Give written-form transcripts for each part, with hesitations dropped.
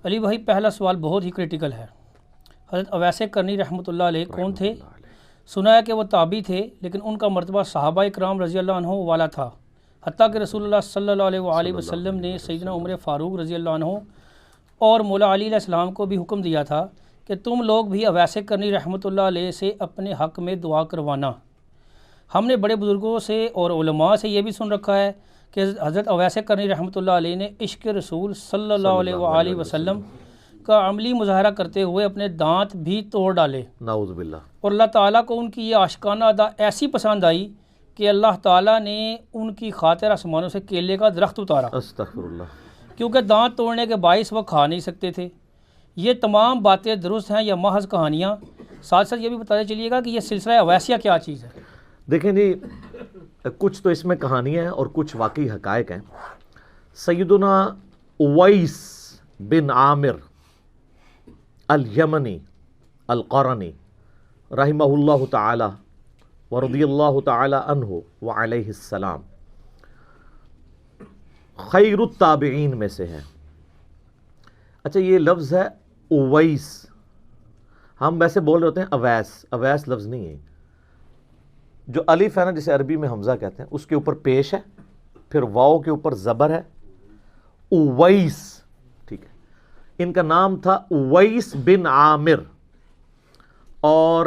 علی بھائی پہلا سوال بہت ہی کرٹیکل ہے۔ حضرت اویس کرنی رحمۃ اللہ علیہ کون تھے؟ سنا ہے کہ وہ تابعی تھے، لیکن ان کا مرتبہ صحابہ کرام رضی اللہ عنہ والا تھا، حتیٰ کہ رسول اللہ صلی اللہ علیہ وآلہ وسلم نے سیدنا عمر فاروق رضی اللہ عنہ اور مولا علی علیہ السلام کو بھی حکم دیا تھا کہ تم لوگ بھی اویس کرنی رحمۃ اللہ علیہ سے اپنے حق میں دعا کروانا۔ ہم نے بڑے بزرگوں سے اور علماء سے یہ بھی سن رکھا ہے کہ حضرت اویس کرنی رحمۃ اللہ علیہ نے عشق رسول صلی اللہ علیہ وآلہ وسلم کا عملی مظاہرہ کرتے ہوئے اپنے دانت بھی توڑ ڈالے، نعوذ باللہ، اور اللہ تعالیٰ کو ان کی یہ عاشقانہ ادا ایسی پسند آئی کہ اللہ تعالیٰ نے ان کی خاطر آسمانوں سے کیلے کا درخت اتارا، استغفر اللہ، کیونکہ دانت توڑنے کے باعث وہ کھا نہیں سکتے تھے۔ یہ تمام باتیں درست ہیں یا محض کہانیاں؟ ساتھ ساتھ یہ بھی بتاتے چلیے گا کہ یہ سلسلہ اویسیہ کیا چیز ہے؟ دیکھیں جی، کچھ تو اس میں کہانیاں ہیں اور کچھ واقعی حقائق ہیں۔ سیدنا اویس بن عامر الیمنی القرنی رحمہ اللہ تعالی ورضی اللہ تعالی عنہ وعلیہ السلام خیر التابعین میں سے ہے۔ اچھا، یہ لفظ ہے اویس، ہم ویسے بول رہے ہوتے ہیں اویس، اویس لفظ نہیں ہے۔ جو الف ہے نا، جسے عربی میں حمزہ کہتے ہیں، اس کے اوپر پیش ہے، پھر واؤ کے اوپر زبر ہے، اویس، ٹھیک ہے۔ ان کا نام تھا اویس بن عامر، اور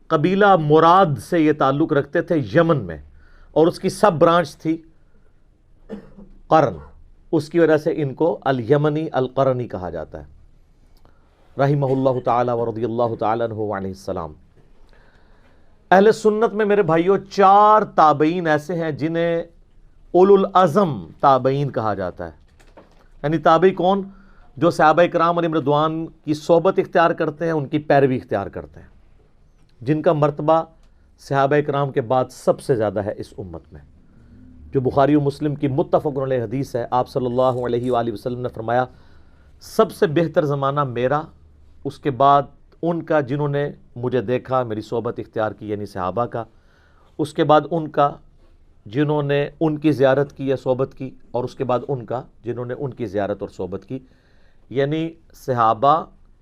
قبیلہ مراد سے یہ تعلق رکھتے تھے یمن میں، اور اس کی سب برانچ تھی قرن، اس کی وجہ سے ان کو الیمنی القرنی کہا جاتا ہے، رحمہ اللہ تعالی ورضی اللہ تعالی عنہ وعلیہ السلام۔ اہل سنت میں میرے بھائیوں 4 تابعین ایسے ہیں جنہیں اولو العزم تابعین کہا جاتا ہے۔ یعنی تابعی کون؟ جو صحابہ کرام علیہم رضوان کی صحبت اختیار کرتے ہیں، ان کی پیروی اختیار کرتے ہیں، جن کا مرتبہ صحابہ کرام کے بعد سب سے زیادہ ہے اس امت میں۔ جو بخاری و مسلم کی متفق علیہ حدیث ہے، آپ صلی اللہ علیہ وآلہ وسلم نے فرمایا، سب سے بہتر زمانہ میرا، اس کے بعد ان کا جنہوں نے مجھے دیکھا، میری صحبت اختیار کی، یعنی صحابہ کا، اس کے بعد ان کا جنہوں نے ان کی زیارت کی یا صحبت کی، اور اس کے بعد ان کا جنہوں نے ان کی زیارت اور صحبت کی، یعنی صحابہ،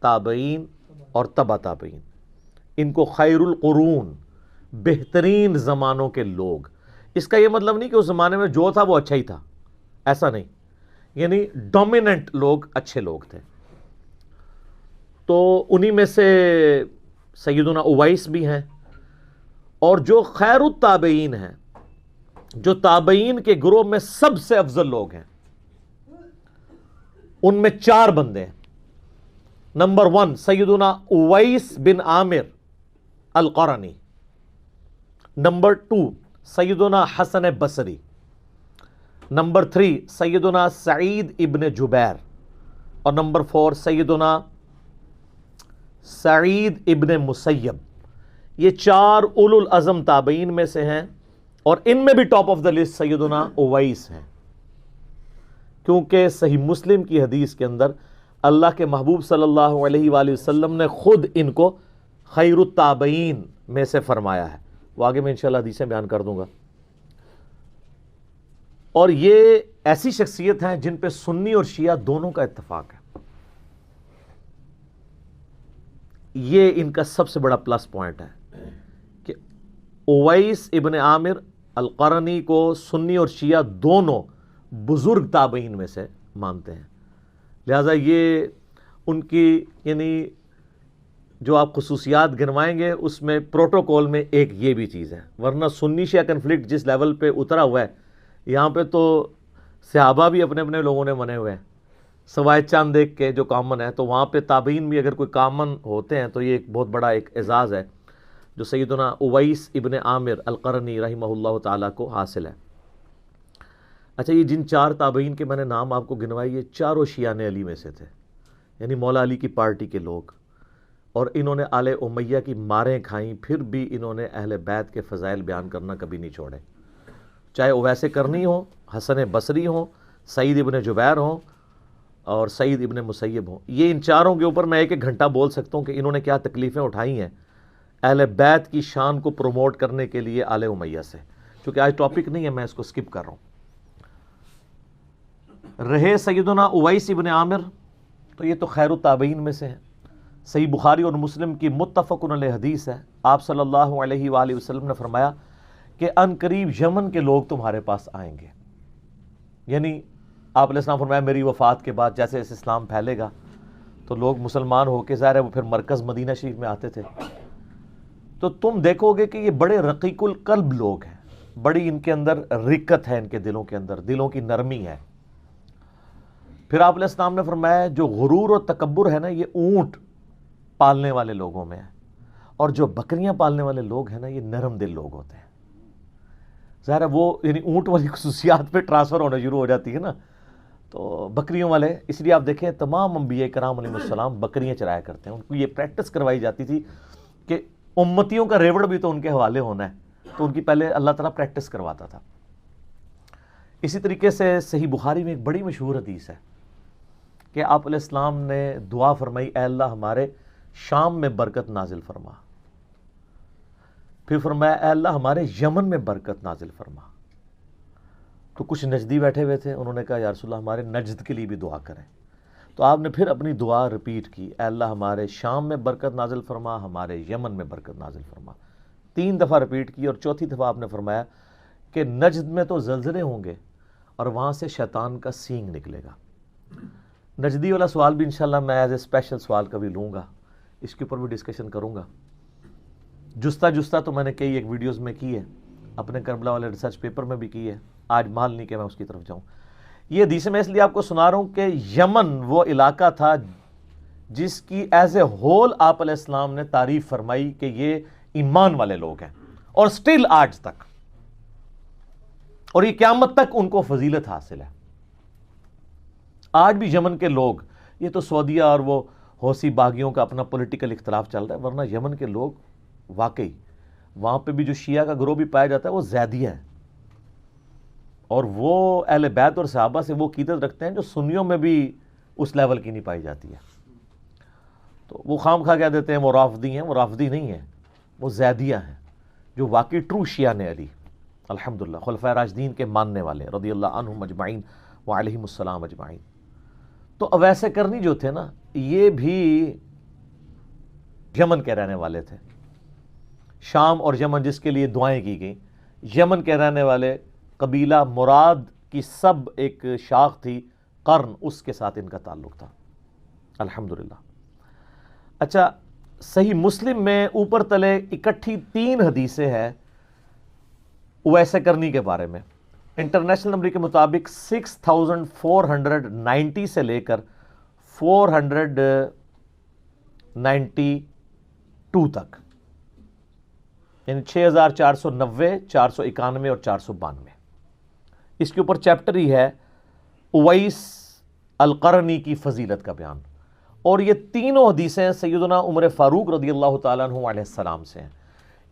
تابعین اور تبع تابعین۔ ان کو خیر القرون، بہترین زمانوں کے لوگ۔ اس کا یہ مطلب نہیں کہ اس زمانے میں جو تھا وہ اچھا ہی تھا، ایسا نہیں، یعنی ڈومیننٹ لوگ اچھے لوگ تھے۔ تو انہی میں سے سیدنا اویس بھی ہیں، اور جو خیر التابعین ہیں، جو تابعین کے گروہ میں سب سے افضل لوگ ہیں، ان میں 4 بندے ہیں۔ نمبر 1 سیدنا اویس بن عامر القرنی، نمبر 2 سیدنا حسن بصری، نمبر 3 سیدنا سعید ابن جبیر، اور نمبر 4 سیدنا سعید ابن مسیب۔ یہ 4 اولو العزم تابعین میں سے ہیں، اور ان میں بھی ٹاپ آف دا لسٹ سیدنا اویس ہیں، کیونکہ صحیح مسلم کی حدیث کے اندر اللہ کے محبوب صلی اللہ علیہ وآلہ وسلم نے خود ان کو خیر التابعین میں سے فرمایا ہے۔ وہ آگے میں انشاءاللہ حدیثیں بیان کر دوں گا۔ اور یہ ایسی شخصیت ہیں جن پہ سنی اور شیعہ دونوں کا اتفاق ہے۔ یہ ان کا سب سے بڑا پلس پوائنٹ ہے کہ اویس ابن عامر القرنی کو سنی اور شیعہ دونوں بزرگ تابعین میں سے مانتے ہیں، لہذا یہ ان کی یعنی جو آپ خصوصیات گنوائیں گے اس میں پروٹوکول میں ایک یہ بھی چیز ہے، ورنہ سنی شیعہ کنفلکٹ جس لیول پہ اترا ہوا ہے، یہاں پہ تو صحابہ بھی اپنے اپنے لوگوں نے منے ہوئے ہیں، سوائے چند ایک کے جو کامن ہے، تو وہاں پہ تابعین بھی اگر کوئی کامن ہوتے ہیں تو یہ ایک بہت بڑا ایک اعزاز ہے جو سیدنا اویس ابن عامر القرنی رحمہ اللہ تعالیٰ کو حاصل ہے۔ اچھا، یہ جن 4 تابعین کے میں نے نام آپ کو گنوائے، یہ چاروں شیعان علی میں سے تھے، یعنی مولا علی کی پارٹی کے لوگ، اور انہوں نے آل امیہ کی ماریں کھائیں، پھر بھی انہوں نے اہل بیت کے فضائل بیان کرنا کبھی نہیں چھوڑے، چاہے اویس کرنی ہوں، حسن بصری ہوں، سعید ابن جبیر ہوں، اور سعید ابن مسیب ہوں۔ یہ ان 4 کے اوپر میں 1 گھنٹہ بول سکتا ہوں کہ انہوں نے کیا تکلیفیں اٹھائی ہیں اہل بیت کی شان کو پروموٹ کرنے کے لیے آل امیہ سے، چونکہ آج ٹاپک نہیں ہے، میں اس کو سکپ کر رہا ہوں۔ رہے سیدنا اویس ابن عامر تو یہ تو خیر التابعین میں سے ہیں۔ صحیح بخاری اور مسلم کی متفق علیہ حدیث ہے، آپ صلی اللہ علیہ وآلہ وسلم نے فرمایا کہ ان قریب یمن کے لوگ تمہارے پاس آئیں گے، یعنی آپ علیہ السلام فرمایا میری وفات کے بعد جیسے اس اسلام پھیلے گا تو لوگ مسلمان ہو کے ظاہر ہے وہ پھر مرکز مدینہ شریف میں آتے تھے، تو تم دیکھو گے کہ یہ بڑے رقیق القلب لوگ ہیں، بڑی ان کے اندر رقت ہے، ان کے دلوں کے اندر دلوں کی نرمی ہے۔ پھر آپ علیہ السلام نے فرمایا جو غرور اور تکبر ہے نا یہ اونٹ پالنے والے لوگوں میں ہے، اور جو بکریاں پالنے والے لوگ ہیں نا یہ نرم دل لوگ ہوتے ہیں۔ ظاہر ہے وہ یعنی اونٹ والی خصوصیات پہ ٹرانسفر ہونا شروع ہو جاتی ہے نا، تو بکریوں والے، اس لیے آپ دیکھیں تمام انبیاء کرام علیہ السلام بکریاں چرایا کرتے ہیں، ان کو یہ پریکٹس کروائی جاتی تھی کہ امتیوں کا ریوڑ بھی تو ان کے حوالے ہونا ہے، تو ان کی پہلے اللہ تعالیٰ پریکٹس کرواتا تھا۔ اسی طریقے سے صحیح بخاری میں ایک بڑی مشہور حدیث ہے کہ آپ علیہ السلام نے دعا فرمائی اے اللہ ہمارے شام میں برکت نازل فرما، پھر فرمایا اے اللہ ہمارے یمن میں برکت نازل فرما۔ تو کچھ نجدی بیٹھے ہوئے تھے، انہوں نے کہا یا رسول اللہ ہمارے نجد کے لیے بھی دعا کریں، تو آپ نے پھر اپنی دعا ریپیٹ کی اے اللہ ہمارے شام میں برکت نازل فرما، ہمارے یمن میں برکت نازل فرما، 3 دفعہ ریپیٹ کی، اور چوتھی دفعہ آپ نے فرمایا کہ نجد میں تو زلزلے ہوں گے اور وہاں سے شیطان کا سینگ نکلے گا۔ نجدی والا سوال بھی انشاءاللہ میں ایز اے اسپیشل سوال کبھی لوں گا، اس کے اوپر بھی ڈسکشن کروں گا۔ جستہ تو میں نے کئی ایک ویڈیوز میں کی ہے، اپنے کربلا والے ریسرچ پیپر میں بھی کی ہے، آج مال نہیں کہ میں اس کی طرف جاؤں۔ یہ حدیث میں اس لیے آپ کو سنا رہا ہوں کہ یمن وہ علاقہ تھا جس کی ایز اے ہول آپ علیہ السلام نے تعریف فرمائی کہ یہ ایمان والے لوگ ہیں، اور سٹل آج تک، اور یہ قیامت تک ان کو فضیلت حاصل ہے۔ آج بھی یمن کے لوگ، یہ تو سعودیہ اور وہ حوثی باغیوں کا اپنا پولیٹیکل اختلاف چل رہا ہے، ورنہ یمن کے لوگ واقعی وہاں پہ بھی جو شیعہ کا گروہ بھی پایا جاتا ہے وہ زیدیہ ہے، اور وہ اہل بیت اور صحابہ سے وہ عقیدت رکھتے ہیں جو سنیوں میں بھی اس لیول کی نہیں پائی جاتی ہے۔ تو وہ خام خواہ کہہ دیتے ہیں وہ رافضی ہیں، وہ رافضی نہیں ہیں، وہ زیدیہ ہیں جو واقعی ٹرو شیعہ نے علی الحمدللہ خلفائے راشدین کے ماننے والے رضی اللہ عنہم اجمعین وعلیہم السلام اجمعین۔ تو اویس کرنی جو تھے نا یہ بھی یمن کے رہنے والے تھے، شام اور یمن جس کے لیے دعائیں کی گئیں، یمن کے رہنے والے قبیلہ مراد کی سب ایک شاخ تھی قرن، اس کے ساتھ ان کا تعلق تھا الحمدللہ۔ اچھا صحیح مسلم میں اوپر تلے اکٹھی 3 حدیثیں ہیں اویس کرنی کے بارے میں، انٹرنیشنل نمبر کے مطابق 6490 سے لے کر 492 تک، یعنی 6490، 491 اور 492۔ اس کے اوپر چیپٹر ہی ہے اویس القرنی کی فضیلت کا بیان، اور یہ تینوں حدیثیں سیدنا عمر فاروق رضی اللہ تعالیٰ عنہ علیہ السلام سے ہیں۔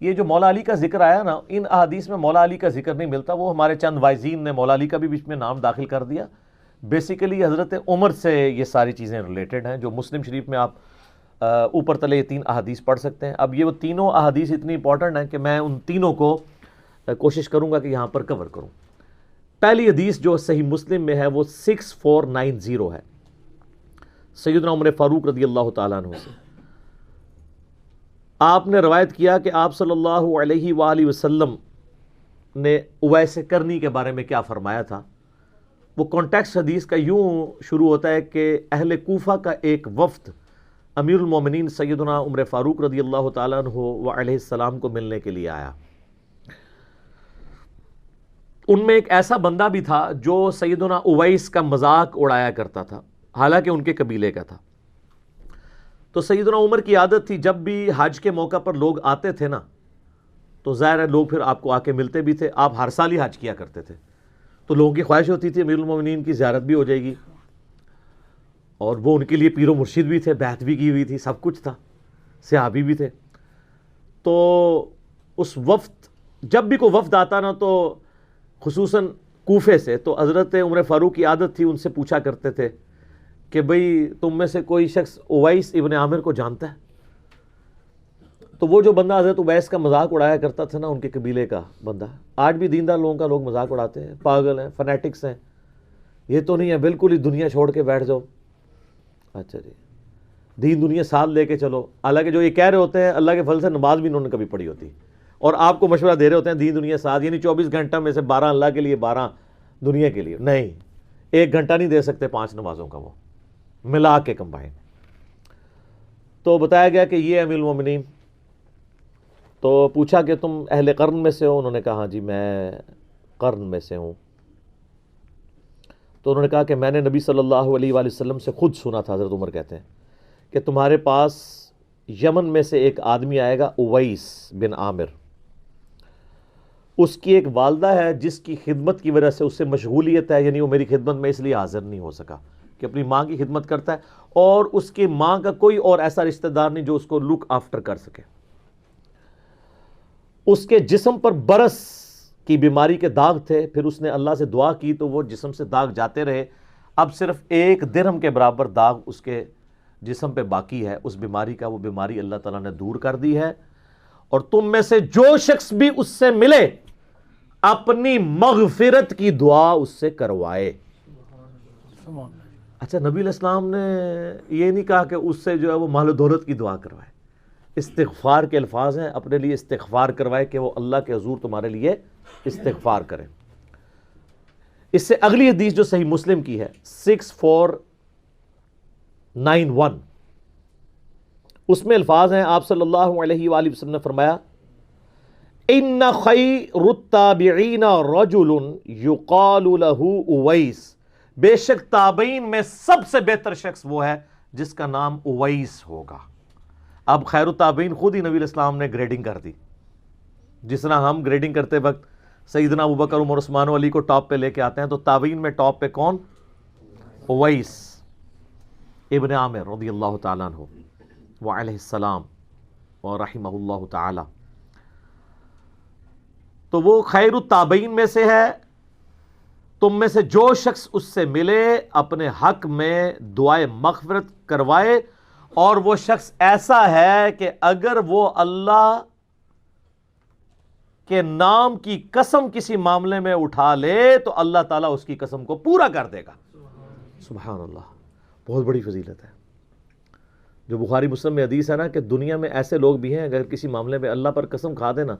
یہ جو مولا علی کا ذکر آیا نا، ان احادیث میں مولا علی کا ذکر نہیں ملتا، وہ ہمارے چند وائزین نے مولا علی کا بھی بیچ میں نام داخل کر دیا۔ بیسیکلی حضرت عمر سے یہ ساری چیزیں ریلیٹڈ ہیں، جو مسلم شریف میں آپ اوپر تلے یہ 3 احادیث پڑھ سکتے ہیں۔ اب یہ وہ تینوں احادیث اتنی امپورٹنٹ ہیں کہ میں ان تینوں کو کوشش کروں گا کہ یہاں پر کور کروں۔ پہلی حدیث جو صحیح مسلم میں ہے وہ 6490 ہے، سیدنا عمر فاروق رضی اللہ تعالیٰ عنہ سے۔ آپ نے روایت کیا کہ آپ صلی اللہ علیہ وآلہ وسلم نے اویس کرنی کے بارے میں کیا فرمایا تھا۔ وہ کانٹیکسٹ حدیث کا یوں شروع ہوتا ہے کہ اہل کوفہ کا ایک وفد امیر المومنین سیدنا عمر فاروق رضی اللہ تعالیٰ عنہ وعلیہ السلام کو ملنے کے لیے آیا۔ ان میں ایک ایسا بندہ بھی تھا جو سیدنا اویس کا مذاق اڑایا کرتا تھا، حالانکہ ان کے قبیلے کا تھا۔ تو سیدنا عمر کی عادت تھی جب بھی حج کے موقع پر لوگ آتے تھے نا، تو ظاہر ہے لوگ پھر آپ کو آ کے ملتے بھی تھے، آپ ہر سال ہی حج کیا کرتے تھے، تو لوگوں کی خواہش ہوتی تھی امیر المومنین کی زیارت بھی ہو جائے گی، اور وہ ان کے لیے پیر و مرشد بھی تھے، بیعت بھی کی ہوئی تھی، سب کچھ تھا، صحابی بھی تھے۔ تو اس وفد جب بھی کوئی وفد آتا نا تو خصوصاً کوفے سے، تو حضرت عمر فاروق کی عادت تھی ان سے پوچھا کرتے تھے کہ بھئی تم میں سے کوئی شخص اویس ابن عامر کو جانتا ہے؟ تو وہ جو بندہ حضرت اویس کا مذاق اڑایا کرتا تھا نا، ان کے قبیلے کا بندہ، آج بھی دیندار لوگوں کا لوگ مذاق اڑاتے ہیں، پاگل ہیں، فنیٹکس ہیں، یہ تو نہیں ہے بالکل ہی دنیا چھوڑ کے بیٹھ جاؤ، اچھا جی، دین دنیا ساتھ لے کے چلو، حالانکہ جو یہ کہہ رہے ہوتے ہیں اللہ کے فضل سے نماز بھی انہوں نے کبھی پڑھی ہوتی، اور آپ کو مشورہ دے رہے ہوتے ہیں دین دنیا ساتھ، یعنی 24 گھنٹہ میں سے 12 اللہ کے لیے 12 دنیا کے لیے، نہیں، 1 گھنٹہ نہیں دے سکتے 5 نمازوں کا وہ ملا کے کمبائن۔ تو بتایا گیا کہ یہ امیر المومنین، تو پوچھا کہ تم اہل قرن میں سے ہو؟ انہوں نے کہا ہاں جی میں قرن میں سے ہوں۔ تو انہوں نے کہا کہ میں نے نبی صلی اللہ علیہ وآلہ وسلم سے خود سنا تھا، حضرت عمر کہتے ہیں کہ تمہارے پاس یمن میں سے ایک آدمی آئے گا، اویس بن عامر، اس کی ایک والدہ ہے جس کی خدمت کی وجہ سے اس سے مشغولیت ہے، یعنی وہ میری خدمت میں اس لیے حاضر نہیں ہو سکا، کہ اپنی ماں کی خدمت کرتا ہے، اور اس کی ماں کا کوئی اور ایسا رشتہ دار نہیں جو اس کو لک آفٹر کر سکے۔ اس کے جسم پر برس کی بیماری کے داغ تھے، پھر اس نے اللہ سے دعا کی تو وہ جسم سے داغ جاتے رہے، اب صرف 1 درہم کے برابر داغ اس کے جسم پہ باقی ہے اس بیماری کا، وہ بیماری اللہ تعالیٰ نے دور کر دی ہے، اور تم میں سے جو شخص بھی اس سے ملے اپنی مغفرت کی دعا اس سے کروائے۔ اچھا، نبی علیہ السلام نے یہ نہیں کہا کہ اس سے جو ہے وہ مال و دولت کی دعا کروائے، استغفار کے الفاظ ہیں، اپنے لیے استغفار کروائے کہ وہ اللہ کے حضور تمہارے لیے استغفار کریں۔ اس سے اگلی حدیث جو صحیح مسلم کی ہے 6491، اس میں الفاظ ہیں، آپ صلی اللہ علیہ وآلہ وسلم نے فرمایا ان خیر التابعین رجل یقال له اویس، بے شک تابعین میں سب سے بہتر شخص وہ ہے جس کا نام اویس ہوگا۔ اب خیر التابعین خود ہی نبی علیہ السلام نے گریڈنگ کر دی، جس طرح ہم گریڈنگ کرتے وقت سیدنا ابوبکر عمر عثمان و علی کو ٹاپ پہ لے کے آتے ہیں، تو تابعین میں ٹاپ پہ کون؟ اویس ابن عامر رضی اللہ تعالیٰ عنہ وعلیہ السلام ورحمہ اللہ تعالی، تو وہ خیر التابعین میں سے ہے۔ تم میں سے جو شخص اس سے ملے اپنے حق میں دعائے مغفرت کروائے، اور وہ شخص ایسا ہے کہ اگر وہ اللہ کے نام کی قسم کسی معاملے میں اٹھا لے تو اللہ تعالیٰ اس کی قسم کو پورا کر دے گا۔ سبحان اللہ، بہت بڑی فضیلت ہے۔ جو بخاری مسلم میں حدیث ہے نا کہ دنیا میں ایسے لوگ بھی ہیں اگر کسی معاملے میں اللہ پر قسم کھا دے نا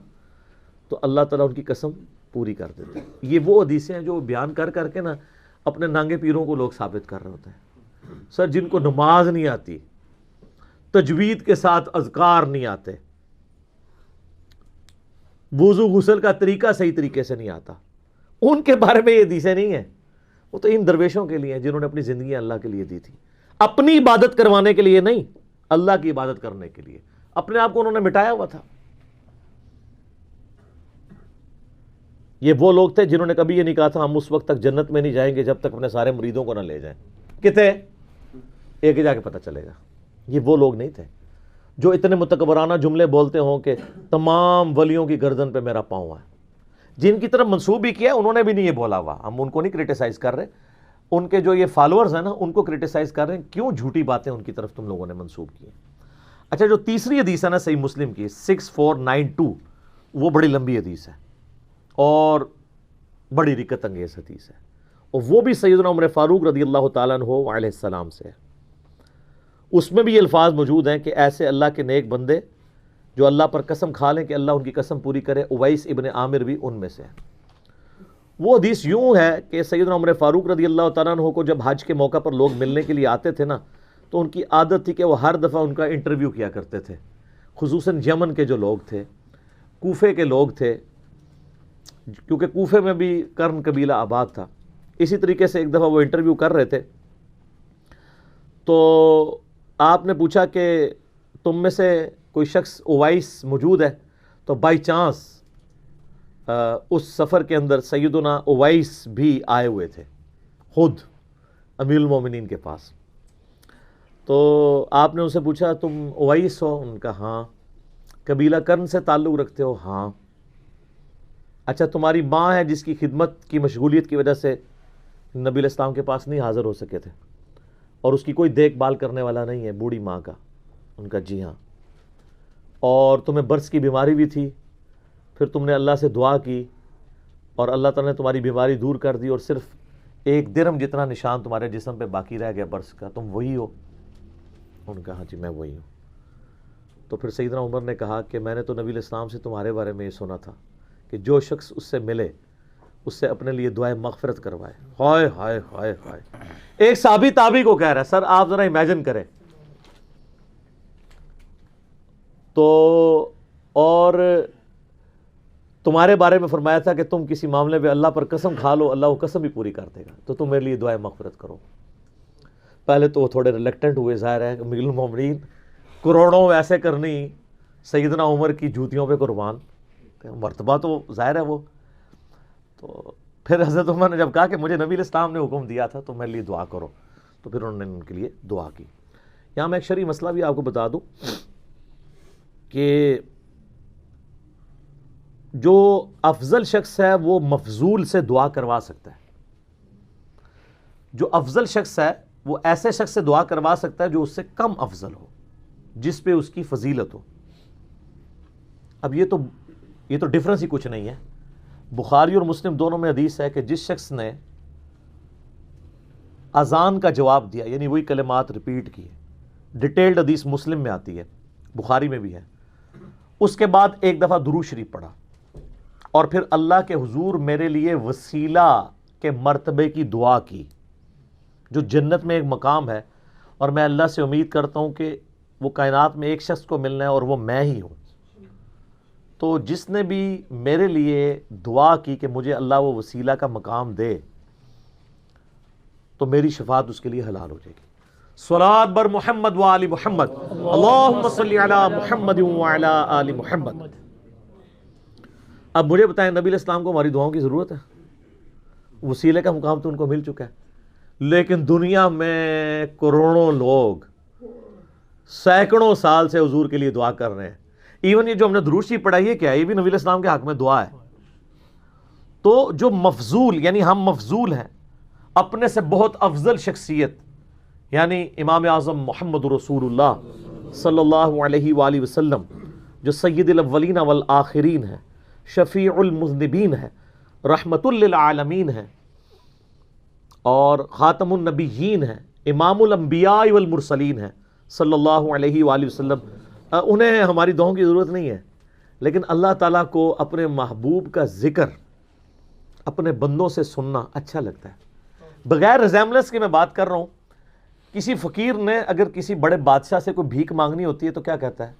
تو اللہ تعالیٰ ان کی قسم پوری کر دیتے ہیں۔ یہ وہ حدیثیں ہیں جو بیان کر کر کے نا اپنے نانگے پیروں کو لوگ ثابت کر رہے ہوتے ہیں۔ سر، جن کو نماز نہیں آتی، تجوید کے ساتھ اذکار نہیں آتے، وضو غسل کا طریقہ صحیح طریقے سے نہیں آتا، ان کے بارے میں یہ حدیثیں نہیں ہیں، وہ تو ان درویشوں کے لیے ہیں جنہوں نے اپنی زندگی اللہ کے لیے دی تھی، اپنی عبادت کروانے کے لیے نہیں، اللہ کی عبادت کرنے کے لیے، اپنے آپ کو انہوں نے مٹایا ہوا تھا۔ یہ وہ لوگ تھے جنہوں نے کبھی یہ نہیں کہا تھا ہم اس وقت تک جنت میں نہیں جائیں گے جب تک اپنے سارے مریدوں کو نہ لے جائیں، کتنے ایک ہی جا کے پتہ چلے گا۔ یہ وہ لوگ نہیں تھے جو اتنے متکبرانہ جملے بولتے ہوں کہ تمام ولیوں کی گردن پہ میرا پاؤں ہے، جن کی طرف منسوب بھی کیا انہوں نے بھی نہیں یہ بولا ہوا، ہم ان کو نہیں کرٹیسائز کر رہے، ان کے جو یہ فالوورز ہیں نا ان کو کرٹیسائز کر رہے ہیں، کیوں جھوٹی باتیں ان کی طرف تم لوگوں نے منسوب کی ہیں۔ اچھا، جو تیسری حدیث ہے نا صحیح مسلم کی 6492، وہ بڑی لمبی حدیث ہے اور بڑی رکت انگیز حدیث ہے، اور وہ بھی سیدنا عمر فاروق رضی اللہ تعالیٰ عنہ علیہ السلام سے ہے۔ اس میں بھی یہ الفاظ موجود ہیں کہ ایسے اللہ کے نیک بندے جو اللہ پر قسم کھا لیں کہ اللہ ان کی قسم پوری کرے، اویس ابن عامر بھی ان میں سے ہے۔ وہ حدیث یوں ہے کہ سیدنا عمر فاروق رضی اللہ تعالیٰ عنہ کو جب حج کے موقع پر لوگ ملنے کے لیے آتے تھے نا تو ان کی عادت تھی کہ وہ ہر دفعہ ان کا انٹرویو کیا کرتے تھے، خصوصاً یمن کے جو لوگ تھے، کوفے کے لوگ تھے، کیونکہ کوفے میں بھی کرن قبیلہ آباد تھا۔ اسی طریقے سے ایک دفعہ وہ انٹرویو کر رہے تھے تو آپ نے پوچھا کہ تم میں سے کوئی شخص اویس موجود ہے؟ تو بائی چانس اس سفر کے اندر سیدنا اویس بھی آئے ہوئے تھے خود امیر المومنین کے پاس۔ تو آپ نے ان سے پوچھا تم اویس ہو؟ ان کا ہاں۔ قبیلہ کرن سے تعلق رکھتے ہو؟ ہاں۔ اچھا، تمہاری ماں ہے جس کی خدمت کی مشغولیت کی وجہ سے نبی علیہ السلام کے پاس نہیں حاضر ہو سکے تھے اور اس کی کوئی دیکھ بھال کرنے والا نہیں ہے، بوڑھی ماں کا؟ ان کا جی ہاں۔ اور تمہیں برس کی بیماری بھی تھی، پھر تم نے اللہ سے دعا کی اور اللہ تعالیٰ نے تمہاری بیماری دور کر دی اور صرف 1 درہم جتنا نشان تمہارے جسم پہ باقی رہ گیا برس کا، تم وہی ہو؟ انہوں نے کہا ہاں جی میں وہی ہوں. تو پھر سیدنا عمر نے کہا کہ میں نے تو نبی علیہ السلام سے تمہارے بارے میں یہ سنا تھا کہ جو شخص اس سے ملے اس سے اپنے لیے دعائے مغفرت کروائے. ہائے ہائے ہائے ہائے. ایک صحابی تابعی کو کہہ رہا ہے. سر آپ ذرا امیجن کریں. تو اور تمہارے بارے میں فرمایا تھا کہ تم کسی معاملے میں اللہ پر قسم کھا لو, اللہ وہ قسم بھی پوری کر دے گا, تو تم میرے لیے دعائے مغفرت کرو. پہلے تو وہ تھوڑے ریلیکٹنٹ ہوئے, ظاہر ہے امیر المومنین کروڑوں ویسے کرنی سیدنا عمر کی جوتیوں پہ قربان, مرتبہ تو ظاہر ہے وہ. تو پھر حضرت عمر نے جب کہا کہ مجھے نبی علیہ السلام نے حکم دیا تھا تو میرے لیے دعا کرو, تو پھر انہوں نے ان کے لیے دعا کی. یہاں میں ایک شرعی مسئلہ بھی آپ کو بتا دوں کہ جو افضل شخص ہے وہ مفضول سے دعا کروا سکتا ہے. جو افضل شخص ہے وہ ایسے شخص سے دعا کروا سکتا ہے جو اس سے کم افضل ہو, جس پہ اس کی فضیلت ہو. اب یہ تو ڈفرنس ہی کچھ نہیں ہے. بخاری اور مسلم دونوں میں حدیث ہے کہ جس شخص نے اذان کا جواب دیا, یعنی وہی کلمات ریپیٹ کیے, ڈیٹیلڈ حدیث مسلم میں آتی ہے, بخاری میں بھی ہے, اس کے بعد ایک دفعہ درود شریف پڑھا اور پھر اللہ کے حضور میرے لیے وسیلہ کے مرتبے کی دعا کی, جو جنت میں ایک مقام ہے, اور میں اللہ سے امید کرتا ہوں کہ وہ کائنات میں ایک شخص کو ملنا ہے اور وہ میں ہی ہوں. تو جس نے بھی میرے لیے دعا کی کہ مجھے اللہ وہ وسیلہ کا مقام دے, تو میری شفاعت اس کے لیے حلال ہو جائے گی. صلوات بر محمد و آل محمد, اللہم صلی علی محمد و علی آل محمد. اب مجھے بتائیں نبی علیہ السلام کو ہماری دعاؤں کی ضرورت ہے؟ وسیلے کا مقام تو ان کو مل چکا ہے, لیکن دنیا میں کروڑوں لوگ سینکڑوں سال سے حضور کے لیے دعا کر رہے ہیں. ایون یہ جو ہم نے درود شریف پڑھائی ہے کیا ہے, یہ بھی نبی علیہ السلام کے حق میں دعا ہے. تو جو مفضول, یعنی ہم مفضول ہیں, اپنے سے بہت افضل شخصیت یعنی امام اعظم محمد رسول اللہ صلی اللہ علیہ وآلہ وسلم, جو سید الاولین والآخرین ہیں, شفیع المذنبین ہیں, رحمت للعالمین ہیں, اور خاتم النبیین ہیں, امام الانبیاء والمرسلین ہیں صلی اللہ علیہ وآلہ وسلم. انہیں ہماری دعاؤں کی ضرورت نہیں ہے, لیکن اللہ تعالیٰ کو اپنے محبوب کا ذکر اپنے بندوں سے سننا اچھا لگتا ہے. بغیر ریزیمبلنس کے میں بات کر رہا ہوں. کسی فقیر نے اگر کسی بڑے بادشاہ سے کوئی بھیک مانگنی ہوتی ہے تو کیا کہتا ہے؟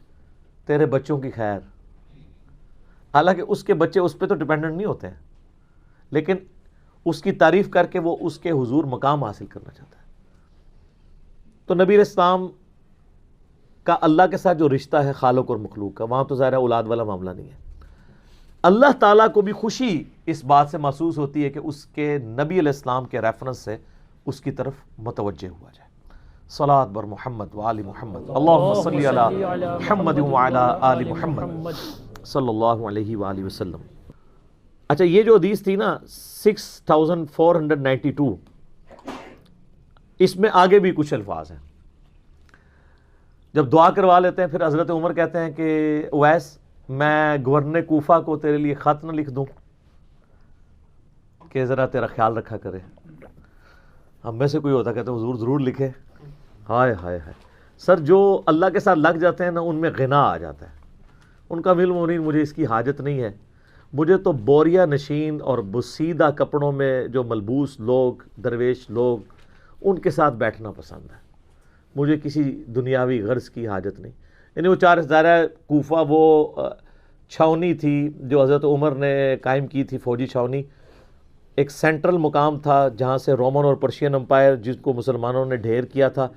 تیرے بچوں کی خیر. حالانکہ اس کے بچے اس پہ تو ڈیپینڈنٹ نہیں ہوتے ہیں, لیکن اس کی تعریف کر کے وہ اس کے حضور مقام حاصل کرنا چاہتا ہے. تو نبی علیہ السلام کا اللہ کے ساتھ جو رشتہ ہے خالق اور مخلوق کا, وہاں تو ظاہر اولاد والا معاملہ نہیں ہے. اللہ تعالیٰ کو بھی خوشی اس بات سے محسوس ہوتی ہے کہ اس کے نبی علیہ السلام کے ریفرنس سے اس کی طرف متوجہ ہوا جائے. صلوات بر محمد و آل محمد, اللہم صلی علی محمد و علی آل محمد صلی اللہ علیہ وآلہ وسلم. اچھا, یہ جو حدیث تھی نا 6492, اس میں آگے بھی کچھ الفاظ ہیں. جب دعا کروا لیتے ہیں پھر حضرت عمر کہتے ہیں کہ اویس, میں گورنر کوفہ کو تیرے لیے خط نہ لکھ دوں کہ ذرا تیرا خیال رکھا کرے؟ ہم میں سے کوئی ہوتا کہتے حضور ضرور لکھے. ہائے ہائے ہائے. سر جو اللہ کے ساتھ لگ جاتے ہیں نا, ان میں غنا آ جاتا ہے. ان کا علم نہیں, مجھے اس کی حاجت نہیں ہے. مجھے تو بوریا نشین اور بسیدہ کپڑوں میں جو ملبوس لوگ, درویش لوگ, ان کے ساتھ بیٹھنا پسند ہے. مجھے کسی دنیاوی غرض کی حاجت نہیں. یعنی وہ 4 دائرہ کوفہ وہ چھاونی تھی جو حضرت عمر نے قائم کی تھی, فوجی چھاونی, ایک سینٹرل مقام تھا جہاں سے رومن اور پرشین امپائر جس کو مسلمانوں نے ڈھیر کیا تھا,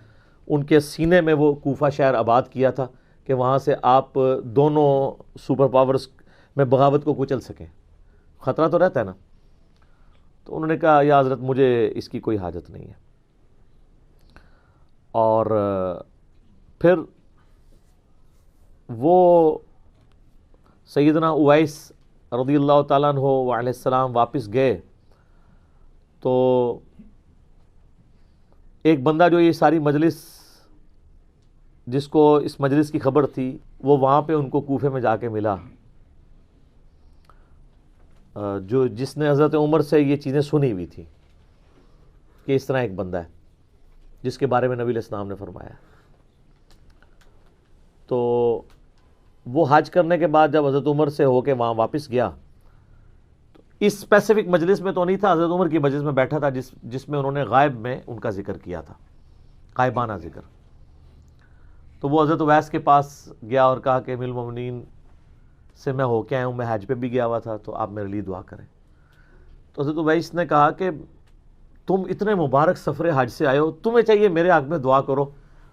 ان کے سینے میں وہ کوفہ شہر آباد کیا تھا کہ وہاں سے آپ دونوں سپر پاورز میں بغاوت کو کچل سکیں. خطرہ تو رہتا ہے نا. تو انہوں نے کہا یا حضرت مجھے اس کی کوئی حاجت نہیں ہے. اور پھر وہ سیدنا اویس رضی اللہ تعالیٰ عنہ وعلیہ السلام واپس گئے تو ایک بندہ جو یہ ساری مجلس, جس کو اس مجلس کی خبر تھی, وہ وہاں پہ ان کو کوفے میں جا کے ملا, جس نے حضرت عمر سے یہ چیزیں سنی ہوئی تھی کہ اس طرح ایک بندہ ہے جس کے بارے میں نبی علیہ السلام نے فرمایا. تو وہ حج کرنے کے بعد جب حضرت عمر سے ہو کے وہاں واپس گیا تو اس اسپیسیفک مجلس میں تو نہیں تھا، حضرت عمر کی مجلس میں بیٹھا تھا جس میں انہوں نے غائب میں ان کا ذکر کیا تھا، غائبانہ ذکر. تو وہ حضرت اویس کے پاس گیا اور کہا کہ امیر المومنین سے میں ہو کے آیا ہوں، میں حج پہ بھی گیا ہوا تھا، تو آپ میرے لیے دعا کریں. تو حضرت اویس نے کہا کہ تم اتنے مبارک سفر حج سے آئے ہو، تمہیں چاہیے میرے حق میں دعا کرو،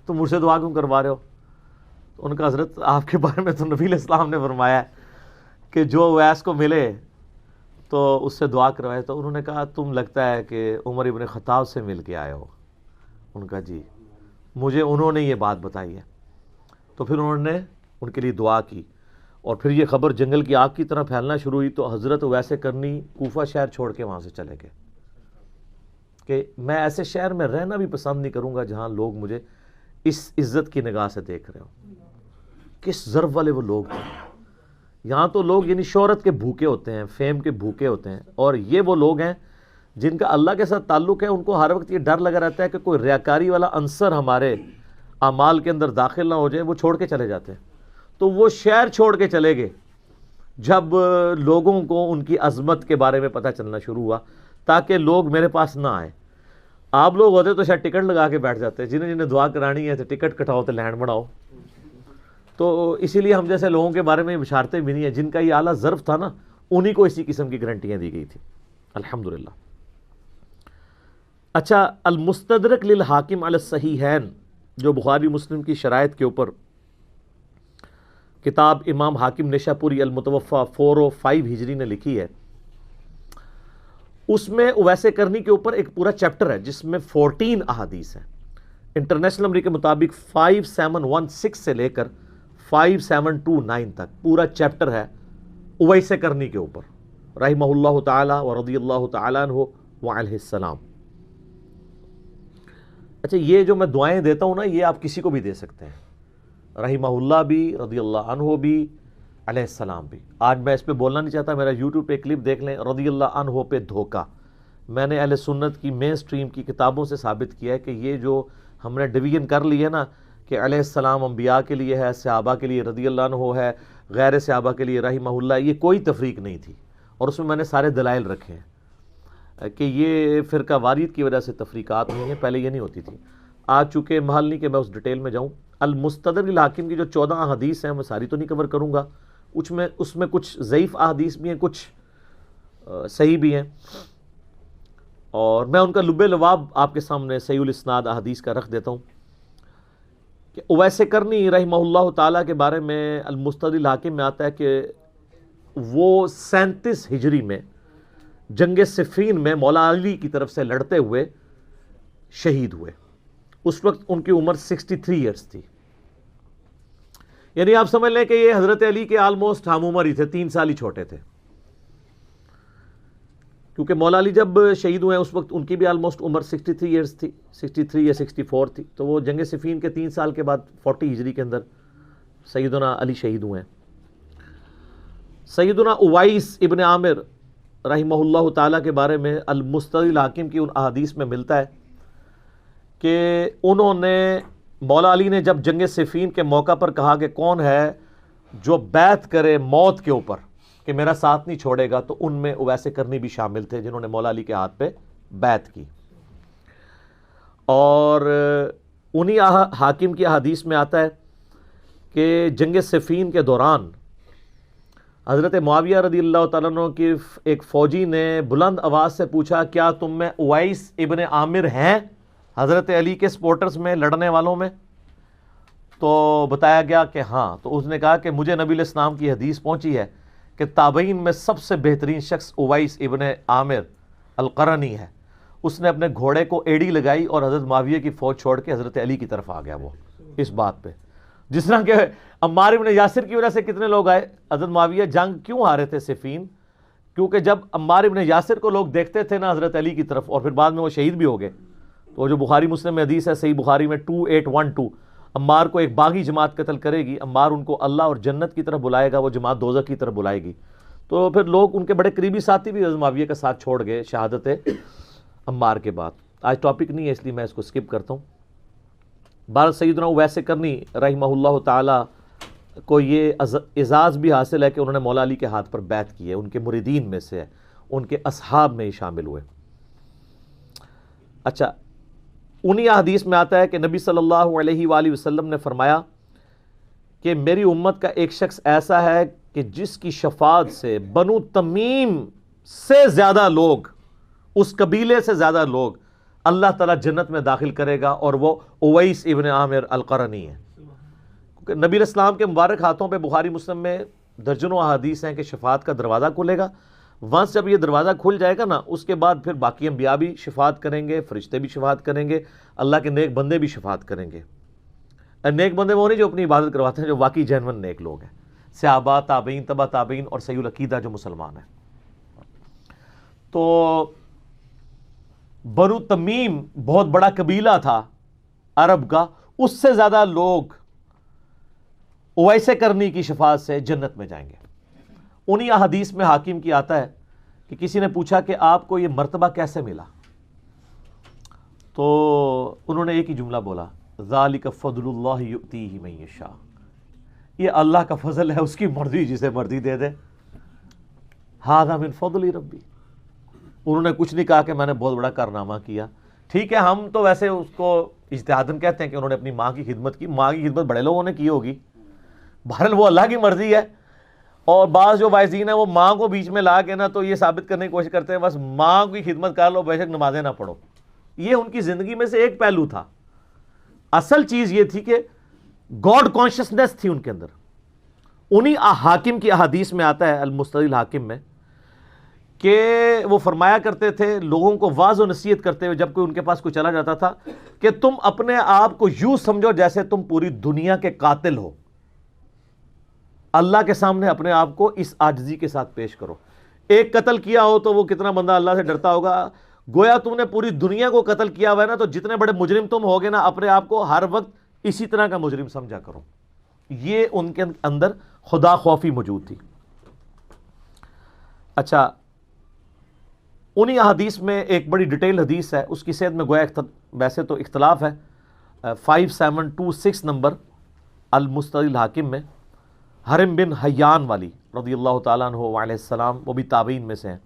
تم مجھ سے دعا کیوں کروا رہے ہو؟ تو ان کا حضرت آپ کے بارے میں تو نبی علیہ السلام نے فرمایا ہے کہ جو اویس کو ملے تو اس سے دعا کروائے. تو انہوں نے کہا تم لگتا ہے کہ عمر ابن خطاب سے مل کے آئے ہو. ان کا جی، مجھے انہوں نے یہ بات بتائی ہے. تو پھر انہوں نے ان کے لیے دعا کی اور پھر یہ خبر جنگل کی آگ کی طرح پھیلنا شروع ہوئی. تو حضرت اویس کرنی کوفہ شہر چھوڑ کے وہاں سے چلے گئے کہ میں ایسے شہر میں رہنا بھی پسند نہیں کروں گا جہاں لوگ مجھے اس عزت کی نگاہ سے دیکھ رہے ہوں. کس ضرب والے وہ لوگ تھے. یہاں تو لوگ یعنی شہرت کے بھوکے ہوتے ہیں، فیم کے بھوکے ہوتے ہیں، اور یہ وہ لوگ ہیں جن کا اللہ کے ساتھ تعلق ہے. ان کو ہر وقت یہ ڈر لگا رہتا ہے کہ کوئی ریاکاری والا عنصر ہمارے اعمال کے اندر داخل نہ ہو جائے، وہ چھوڑ کے چلے جاتے ہیں. تو وہ شہر چھوڑ کے چلے گئے جب لوگوں کو ان کی عظمت کے بارے میں پتہ چلنا شروع ہوا، تاکہ لوگ میرے پاس نہ آئیں. آپ لوگ ہوتے تو شاید ٹکٹ لگا کے بیٹھ جاتے، جنہیں دعا کرانی ہے تو ٹکٹ کٹاؤ تو لینڈ بناؤ. تو اسی لیے ہم جیسے لوگوں کے بارے میں بشارتیں بھی نہیں ہیں. جن کا یہ اعلیٰ ظرف تھا نا، انہی کو اسی قسم کی گارنٹیاں دی گئی تھی. الحمدللہ. اچھا، المستدرک للحاکم علی الصحیحین، جو بخاری مسلم کی شرائط کے اوپر کتاب امام حاکم نشاپوری المتوفا 405 ہجری نے لکھی ہے، اس میں اویس کرنی کے اوپر ایک پورا چیپٹر ہے جس میں 14 احادیث ہیں. انٹرنیشنل نمبر کے مطابق 5716 سے لے کر 5729 تک پورا چیپٹر ہے اویس کرنی کے اوپر رحمہ اللہ تعالی و رضی اللہ تعالی عنہ وعلیہ السلام. اچھا، یہ جو میں دعائیں دیتا ہوں نا، یہ آپ کسی کو بھی دے سکتے ہیں، رحمہ اللہ بھی، رضی اللہ عنہ بھی، علیہ السلام بھی. آج میں اس پہ بولنا نہیں چاہتا، میرا یوٹیوب پہ کلپ دیکھ لیں، رضی اللہ عنہ پہ دھوکہ. میں نے اہل سنت کی مین سٹریم کی کتابوں سے ثابت کیا ہے کہ یہ جو ہم نے ڈویژن کر لی ہے نا کہ علیہ السلام انبیاء کے لیے ہے، صحابہ کے لیے رضی اللہ عنہ ہے، غیر صحابہ کے لیے رحمہ اللہ، یہ کوئی تفریق نہیں تھی. اور اس میں نے سارے دلائل رکھے ہیں کہ یہ فرقہ واریت کی وجہ سے تفریقات نہیں ہیں، پہلے یہ نہیں ہوتی تھی. آج چونکہ محل نہیں کہ میں اس ڈیٹیل میں جاؤں. المستدرک للحاکم کی جو 14 احادیث ہیں میں ساری تو نہیں کور کروں گا، اس میں کچھ ضعیف احادیث بھی ہیں، کچھ صحیح بھی ہیں، اور میں ان کا لب لباب آپ کے سامنے صحیح الاسناد احادیث کا رکھ دیتا ہوں. کہ اویس کرنی رحمہ اللہ تعالیٰ کے بارے میں المستدرک للحاکم میں آتا ہے کہ وہ 37 ہجری میں جنگ صفین میں مولا علی کی طرف سے لڑتے ہوئے شہید ہوئے. اس وقت ان کی عمر 63 ایئرس تھی. یعنی آپ سمجھ لیں کہ یہ حضرت علی کے آلموسٹ ہم عمر ہی تھے، 3 سال ہی چھوٹے تھے. کیونکہ مولا علی جب شہید ہوئے اس وقت ان کی بھی آلموسٹ عمر 63 ایئرس تھی، 63 یا 64 تھی. تو وہ جنگ صفین کے 3 سال کے بعد 40 ہجری کے اندر سیدنا علی شہید ہوئے ہیں. سیدنا اویس ابن عامر رحمہ اللہ تعالیٰ کے بارے میں المستدرک للحاکم کی ان احادیث میں ملتا ہے کہ انہوں نے مولا علی نے جب جنگ صفین کے موقع پر کہا کہ کون ہے جو بیعت کرے موت کے اوپر کہ میرا ساتھ نہیں چھوڑے گا، تو ان میں اویس کرنی بھی شامل تھے جنہوں نے مولا علی کے ہاتھ پہ بیعت کی. اور انہی حاکم کی احادیث میں آتا ہے کہ جنگ صفین کے دوران حضرت معاویہ رضی اللہ تعالیٰ عنہ کی ایک فوجی نے بلند آواز سے پوچھا کیا تم میں اویس ابن عامر ہیں حضرت علی کے سپورٹرز میں، لڑنے والوں میں؟ تو بتایا گیا کہ ہاں. تو اس نے کہا کہ مجھے نبی علیہ السلام کی حدیث پہنچی ہے کہ تابعین میں سب سے بہترین شخص اویس ابن عامر القرنی ہے. اس نے اپنے گھوڑے کو ایڑی لگائی اور حضرت معاویہ کی فوج چھوڑ کے حضرت علی کی طرف آ گیا. وہ اس بات پہ جس طرح کہ عمار ابن یاسر کی وجہ سے کتنے لوگ آئے. حضرت معاویہ جنگ کیوں ہارے تھے صفین؟ کیونکہ جب عمار ابن یاسر کو لوگ دیکھتے تھے نا حضرت علی کی طرف، اور پھر بعد میں وہ شہید بھی ہو گئے. تو جو بخاری مسلم میں حدیث ہے صحیح بخاری میں 2812، عمار کو ایک باغی جماعت قتل کرے گی، عمار ان کو اللہ اور جنت کی طرف بلائے گا، وہ جماعت دوزخ کی طرف بلائے گی. تو پھر لوگ ان کے بڑے قریبی ساتھی بھی حضرت معاویہ کا ساتھ چھوڑ گئے شہادت عمار کے بعد. آج ٹاپک نہیں ہے اس لیے میں اس کو سکپ کرتا ہوں. بارہ سیدنا اویس کرنی رحمہ اللہ تعالی کو یہ اعزاز بھی حاصل ہے کہ انہوں نے مولا علی کے ہاتھ پر بیعت کی ہے، ان کے مریدین میں سے ہے، ان کے اصحاب میں ہی شامل ہوئے۔ اچھا، انہی حدیث میں آتا ہے کہ نبی صلی اللہ علیہ وآلہ وسلم نے فرمایا کہ میری امت کا ایک شخص ایسا ہے کہ جس کی شفاعت سے بنو تمیم سے زیادہ لوگ، اس قبیلے سے زیادہ لوگ اللہ تعالیٰ جنت میں داخل کرے گا، اور وہ اویس ابن عامر القرنی ہے۔ کیونکہ نبی علیہ السلام کے مبارک ہاتھوں پہ بخاری مسلم میں درجنوں احادیث ہیں کہ شفاعت کا دروازہ کھلے گا۔ ونس جب یہ دروازہ کھل جائے گا نا، اس کے بعد پھر باقی انبیاء بھی شفاعت کریں گے، فرشتے بھی شفاعت کریں گے، اللہ کے نیک بندے بھی شفاعت کریں گے۔ نیک بندے وہ نہیں جو اپنی عبادت کرواتے ہیں، جو واقعی جینون نیک لوگ ہیں، صحابہ، تابعین، تبع تابعین اور صحیح العقیدہ جو مسلمان ہیں۔ تو بنو تمیم بہت بڑا قبیلہ تھا عرب کا، اس سے زیادہ لوگ اویس کرنی کی شفاعت سے جنت میں جائیں گے۔ انہی احادیث میں حاکم کی آتا ہے کہ کسی نے پوچھا کہ آپ کو یہ مرتبہ کیسے ملا، تو انہوں نے ایک ہی جملہ بولا، ذالک فضل اللہ یؤتیہ من یشاء، یہ اللہ کا فضل ہے، اس کی مرضی جسے مرضی دے دے، ھذا من فضل ربی۔ انہوں نے کچھ نہیں کہا کہ میں نے بہت بڑا کارنامہ کیا۔ ٹھیک ہے، ہم تو ویسے اس کو اجتہاداً کہتے ہیں کہ انہوں نے اپنی ماں کی خدمت کی، ماں کی خدمت بڑے لوگوں نے کی ہوگی، بہرحال وہ اللہ کی مرضی ہے۔ اور بعض جو واعظین ہیں وہ ماں کو بیچ میں لا کے نا تو یہ ثابت کرنے کی کوشش کرتے ہیں بس ماں کی خدمت کر لو، بے شک نمازیں نہ پڑھو۔ یہ ان کی زندگی میں سے ایک پہلو تھا۔ اصل چیز یہ تھی کہ گاڈ کانشسنس تھی ان کے اندر۔ انہی حاکم کی احادیث میں آتا ہے المستدل حاکم میں کہ وہ فرمایا کرتے تھے لوگوں کو واعظ و نصیحت کرتے ہوئے جب کوئی ان کے پاس کوئی چلا جاتا تھا کہ تم اپنے آپ کو یوں سمجھو جیسے تم پوری دنیا کے قاتل ہو، اللہ کے سامنے اپنے آپ کو اس عاجزی کے ساتھ پیش کرو۔ ایک قتل کیا ہو تو وہ کتنا بندہ اللہ سے ڈرتا ہوگا، گویا تم نے پوری دنیا کو قتل کیا ہوا ہے نا، تو جتنے بڑے مجرم تم ہوگے نا، اپنے آپ کو ہر وقت اسی طرح کا مجرم سمجھا کرو۔ یہ ان کے اندر خدا خوفی موجود تھی۔ اچھا، انہی احادیث میں ایک بڑی ڈیٹیل حدیث ہے، اس کی صحت میں گویا ویسے تو اختلاف ہے، 5726 نمبر المستدل حاکم میں، حرم بن حیان والی رضی اللہ تعالیٰ عنہ وعلیہ السلام، وہ بھی تابعین میں سے ہیں۔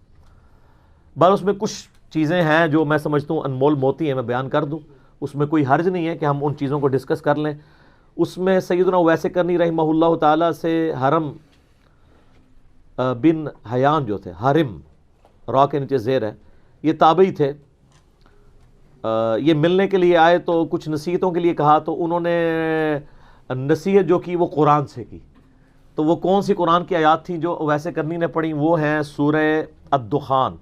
بس اس میں کچھ چیزیں ہیں جو میں سمجھتا ہوں انمول موتی ہیں، میں بیان کر دوں، اس میں کوئی حرج نہیں ہے کہ ہم ان چیزوں کو ڈسکس کر لیں۔ اس میں سیدنا اویس کرنی رحمہ اللہ تعالیٰ سے حرم بن حیان جو تھے، حرم را کے نیچے زیر ہے، یہ تابعی تھے، یہ ملنے کے لیے آئے تو کچھ نصیحتوں کے لیے کہا، تو انہوں نے نصیحت جو کی وہ قرآن سے کی۔ تو وہ کون سی قرآن کی آیات تھیں جو اویس کرنی نے پڑھی؟ وہ ہیں سورہ الدخان،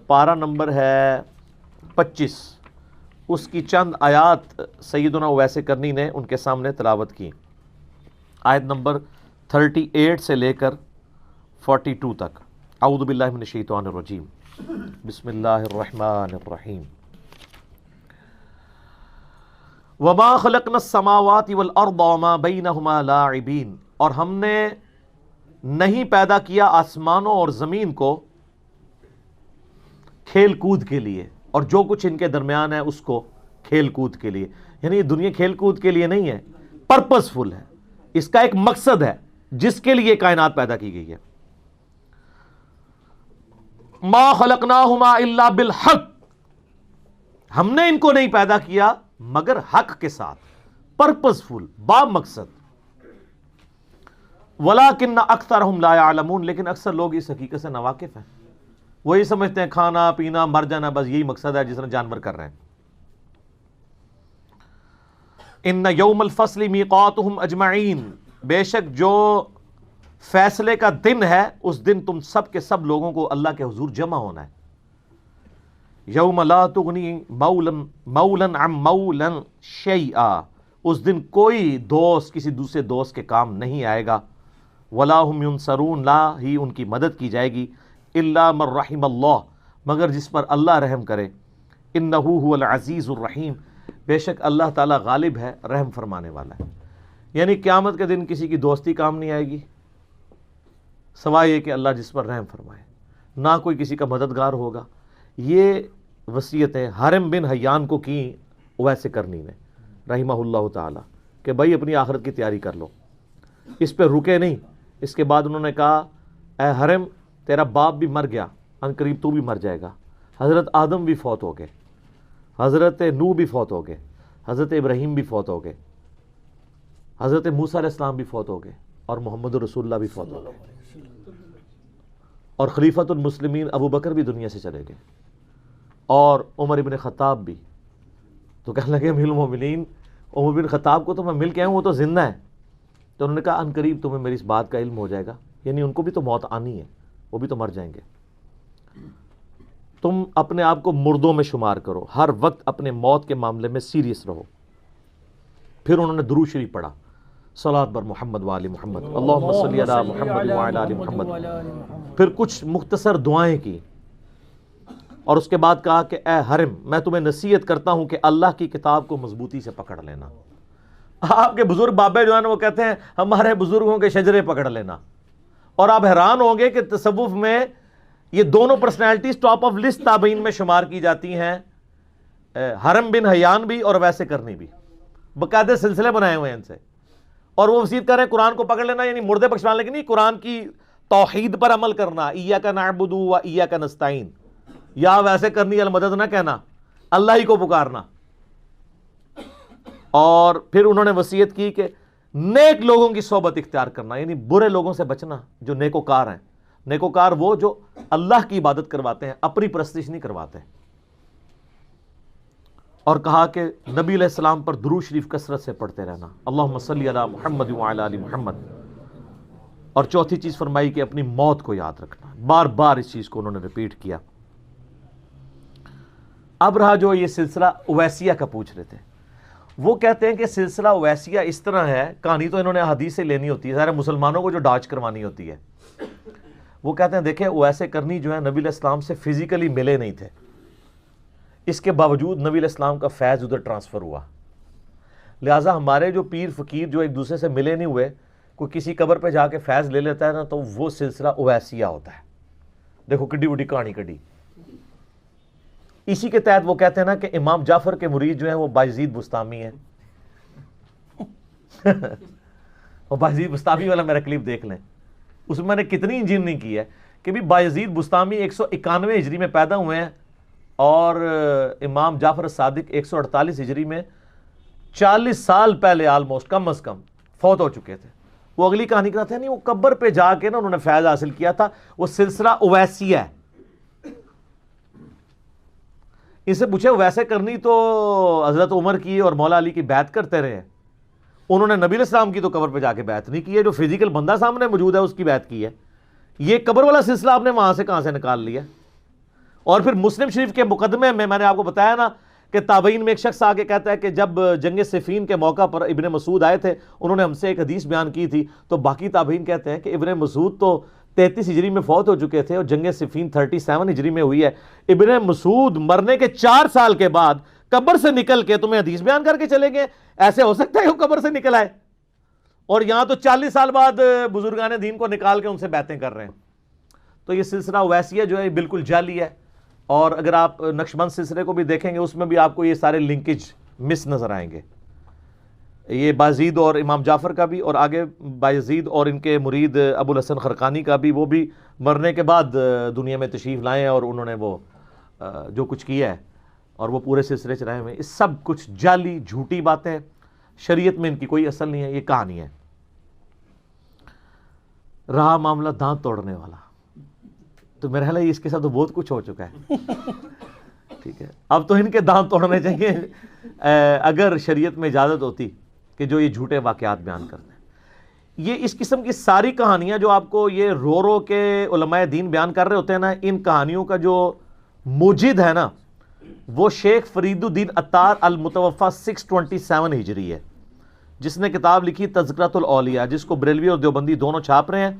پارہ نمبر ہے 25، اس کی چند آیات سیدنا اویس کرنی نے ان کے سامنے تلاوت کی، آیت نمبر 38 سے لے کر 42 تک۔ اعوذ باللہ من الشیطان الرجیم، بسم اللہ الرحمن الرحیم۔ وما خلقنا السماوات والارض وما بینہما لاعبین، اور ہم نے نہیں پیدا کیا آسمانوں اور زمین کو کھیل کود کے لیے، اور جو کچھ ان کے درمیان ہے اس کو کھیل کود کے لیے، یعنی یہ دنیا کھیل کود کے لیے نہیں ہے، پرپس فل ہے، اس کا ایک مقصد ہے جس کے لیے کائنات پیدا کی گئی ہے۔ ما خلقناہما الا بالحق، ہم نے ان کو نہیں پیدا کیا مگر حق کے ساتھ، پرپس فل، با مقصد۔ وَلَٰكِنَّ أَكْثَرَهُمْ لَا يَعْلَمُونَ، لیکن اکثر لوگ اس حقیقت سے ناواقف ہیں، وہی سمجھتے ہیں کھانا پینا مر جانا بس یہی مقصد ہے جس طرح جانور کر رہے ہیں۔ إِنَّ يَوْمَ الْفَصْلِ مِيقَاتُهُمْ أَجْمَعِينَ، بے شک جو فیصلے کا دن ہے اس دن تم سب کے سب لوگوں کو اللہ کے حضور جمع ہونا ہے۔ یوم لا تغنی مولا عن مولا شیئا، اس دن کوئی دوست کسی دوسرے دوست کے کام نہیں آئے گا۔ ولا هم ينصرون، لا ہی ان کی مدد کی جائے گی، الا من رحم اللہ، مگر جس پر اللہ رحم کرے۔ انہ هو العزیز الرحیم، بے شک اللہ تعالیٰ غالب ہے، رحم فرمانے والا ہے۔ یعنی قیامت کے دن کسی کی دوستی کام نہیں آئے گی سوائے یہ کہ اللہ جس پر رحم فرمائے، نہ کوئی کسی کا مددگار ہوگا۔ یہ وصیتیں حرم بن حیان کو کی اویس کرنی نے رحمہ اللہ تعالی کہ بھائی اپنی آخرت کی تیاری کر لو۔ اس پہ رکے نہیں. اس کے بعد انہوں نے کہا اے حرم تیرا باپ بھی مر گیا, ان قریب تو بھی مر جائے گا. حضرت آدم بھی فوت ہو گئے, حضرت نوح بھی فوت ہو گئے, حضرت ابراہیم بھی فوت ہو گئے, حضرت موسیٰ علیہ السلام بھی فوت ہو گئے, اور محمد رسول اللہ بھی فوت ہو گئے, اور خلیفۃ المسلمین ابو بکر بھی دنیا سے چلے گئے, اور عمر ابن خطاب بھی. تو کہنے لگے امیر المومنین عمر بن خطاب کو تو میں مل کے آیا ہوں, وہ تو زندہ ہے. تو انہوں نے کہا ان قریب تمہیں میری اس بات کا علم ہو جائے گا, یعنی ان کو بھی تو موت آنی ہے, وہ بھی تو مر جائیں گے. تم اپنے آپ کو مردوں میں شمار کرو, ہر وقت اپنے موت کے معاملے میں سیریس رہو. پھر انہوں نے درود شریف پڑھا, صلاۃ بر محمد و آل محمد, اللہم صلی علی محمد و علی آل محمد. پھر کچھ مختصر دعائیں کی, اور اس کے بعد کہا کہ اے حرم میں تمہیں نصیحت کرتا ہوں کہ اللہ کی کتاب کو مضبوطی سے پکڑ لینا. آپ کے بزرگ بابے جو ہیں وہ کہتے ہیں ہمارے بزرگوں کے شجرے پکڑ لینا. اور آپ حیران ہوں گے کہ تصوف میں یہ دونوں پرسنالٹیز ٹاپ آف لسٹ تابعین میں شمار کی جاتی ہیں, حرم بن حیان بھی اور ویسے کرنی بھی, باقاعدہ سلسلے بنائے ہوئے ہیں ان سے. اور وہ وصیت کر رہے ہیں قرآن کو پکڑ لینا, یعنی مردے بخشوانے, لیکن نہیں, قرآن کی توحید پر عمل کرنا, ایاک نعبد و ایاک نستعین, یا ویسے کرنی المدد نہ کہنا, اللہ ہی کو پکارنا. اور پھر انہوں نے وصیت کی کہ نیک لوگوں کی صحبت اختیار کرنا, یعنی برے لوگوں سے بچنا جو نیکوکار ہیں. نیکوکار وہ جو اللہ کی عبادت کرواتے ہیں, اپنی پرستش نہیں کرواتے. اور کہا کہ نبی علیہ السلام پر درود شریف کثرت سے پڑھتے رہنا, اللہم صلی علی محمد و علی آل محمد. اور چوتھی چیز فرمائی کہ اپنی موت کو یاد رکھنا. بار بار اس چیز کو انہوں نے ریپیٹ کیا. اب رہا جو یہ سلسلہ اویسیہ کا پوچھ رہے تھے, وہ کہتے ہیں کہ سلسلہ اویسیہ اس طرح ہے, کہانی تو انہوں نے حدیث سے لینی ہوتی ہے, ظاہر مسلمانوں کو جو ڈاچ کروانی ہوتی ہے. وہ کہتے ہیں دیکھیں اویسے کرنی جو ہے نبی علیہ السلام سے فزیکلی ملے نہیں تھے, اس کے باوجود نبی علیہ السلام کا فیض ادھر ٹرانسفر ہوا. لہٰذا ہمارے جو پیر فقیر جو ایک دوسرے سے ملے نہیں ہوئے, کوئی کسی قبر پہ جا کے فیض لے لیتا ہے نا, تو وہ سلسلہ اویسیہ ہوتا ہے. دیکھو کڈی وڈی کہانی کڈی. اسی کے تحت وہ کہتے ہیں نا کہ امام جعفر کے مرید جو ہیں وہ بایزید بستامی ہیں. وہ بایزید بستامی والا میرا کلپ دیکھ لیں, اس میں نے کتنی انجینئرنگ کی ہے کہ بھی بایزید بستامی 191 ہجری میں پیدا ہوئے ہیں, اور امام جعفر صادق 148 ہجری میں 40 سال پہلے آلموسٹ کم از کم فوت ہو چکے تھے. وہ اگلی کہانی کراتے ہیں نہیں, وہ قبر پہ جا کے نا انہوں نے فیض حاصل کیا تھا. وہ سلسلہ اویسیہ ہے. اس سے پوچھے ویسے کرنی تو حضرت عمر کی اور مولا علی کی بیعت کرتے رہے, انہوں نے نبی علیہ السلام کی تو قبر پہ جا کے بیعت نہیں کی ہے, جو فزیکل بندہ سامنے موجود ہے اس کی بیعت کی ہے. یہ قبر والا سلسلہ آپ نے وہاں سے کہاں سے نکال لیا. اور پھر مسلم شریف کے مقدمے میں نے آپ کو بتایا نا کہ تابعین میں ایک شخص آگے کہتا ہے کہ جب جنگ صفین کے موقع پر ابن مسعود آئے تھے, انہوں نے ہم سے ایک حدیث بیان کی تھی, تو باقی تابعین کہتے ہیں کہ ابن مسعود تو 33 ہجری میں فوت ہو چکے تھے, اور جنگ صفین 37 ہجری میں ہوئی ہے. ابن مسعود مرنے کے 4 سال کے بعد قبر سے نکل کے تمہیں حدیث بیان کر کے چلے گئے. ایسے ہو سکتا ہے کہ وہ قبر سے نکل آئے, اور یہاں تو 40 سال بعد بزرگان دین کو نکال کے ان سے باتیں کر رہے ہیں. تو یہ سلسلہ اویسیہ جو ہے بالکل جعلی ہے. اور اگر آپ نقشبند سلسلے کو بھی دیکھیں گے, اس میں بھی آپ کو یہ سارے لنکیج مس نظر آئیں گے. یہ بایزید اور امام جعفر کا بھی, اور آگے بایزید اور ان کے مرید ابو الحسن خرقانی کا بھی, وہ بھی مرنے کے بعد دنیا میں تشریف لائے, اور انہوں نے وہ جو کچھ کیا ہے اور وہ پورے سلسلے چلائے ہوئے. اس سب کچھ جعلی جھوٹی باتیں, شریعت میں ان کی کوئی اصل نہیں ہے, یہ کہانی ہے. رہا معاملہ دانت توڑنے والا, تو میرا خیال ہے اس کے ساتھ تو بہت کچھ ہو چکا ہے. ٹھیک ہے, اب تو ان کے دانت توڑنے چاہیے اگر شریعت میں اجازت ہوتی کہ جو یہ جھوٹے واقعات بیان کرتے ہیں. یہ اس قسم کی ساری کہانیاں جو آپ کو یہ رو رو کے علماء دین بیان کر رہے ہوتے ہیں نا, ان کہانیوں کا جو موجد ہے نا وہ شیخ فرید الدین عطار المتوفا 627 ہجری ہے, جس نے کتاب لکھی تذکرۃ الاولیاء, جس کو بریلوی اور دیوبندی دونوں چھاپ رہے ہیں,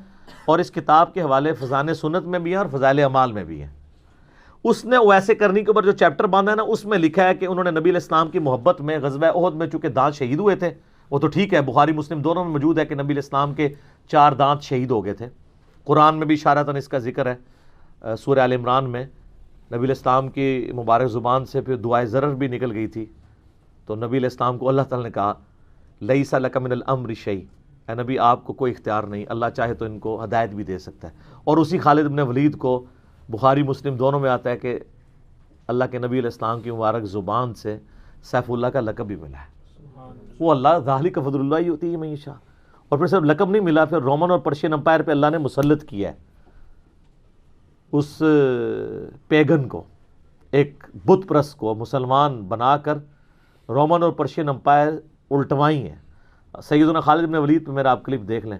اور اس کتاب کے حوالے فضائل سنت میں بھی ہیں اور فضائل اعمال میں بھی ہیں. اس نے اویسے کرنی کے اوپر جو چیپٹر باندھا ہے نا, اس میں لکھا ہے کہ انہوں نے نبی علیہ السلام کی محبت میں غزوہ احد میں چونکہ دانت شہید ہوئے تھے, وہ تو ٹھیک ہے, بخاری مسلم دونوں میں موجود ہے کہ نبی علیہ السلام کے 4 دانت شہید ہو گئے تھے. قرآن میں بھی اشارتاً اس کا ذکر ہے, سورہ آل عمران میں نبی علیہ السلام کی مبارک زبان سے پھر دعائے ضرر بھی نکل گئی تھی, تو نبی علیہ السلام کو اللہ تعالیٰ نے کہا لیس لک من الامر شیء, اے نبی آپ کو کوئی اختیار نہیں، اللہ چاہے تو ان کو ہدایت بھی دے سکتا ہے۔ اور اسی خالد بن ولید کو بخاری مسلم دونوں میں آتا ہے کہ اللہ کے نبی علیہ السلام کی مبارک زبان سے سیف اللہ کا لقب بھی ملا ہے۔ وہ اللہ ذالک فضل اللہ یؤتیہ من یشاء، اور پھر صرف لقب نہیں ملا، پھر رومن اور پرشین امپائر پہ اللہ نے مسلط کیا ہے اس پیگن کو، ایک بت پرست کو مسلمان بنا کر رومن اور پرشین امپائر الٹوائی ہیں۔ سیدنا خالد بن ولید پہ میرا آپ کلپ دیکھ لیں،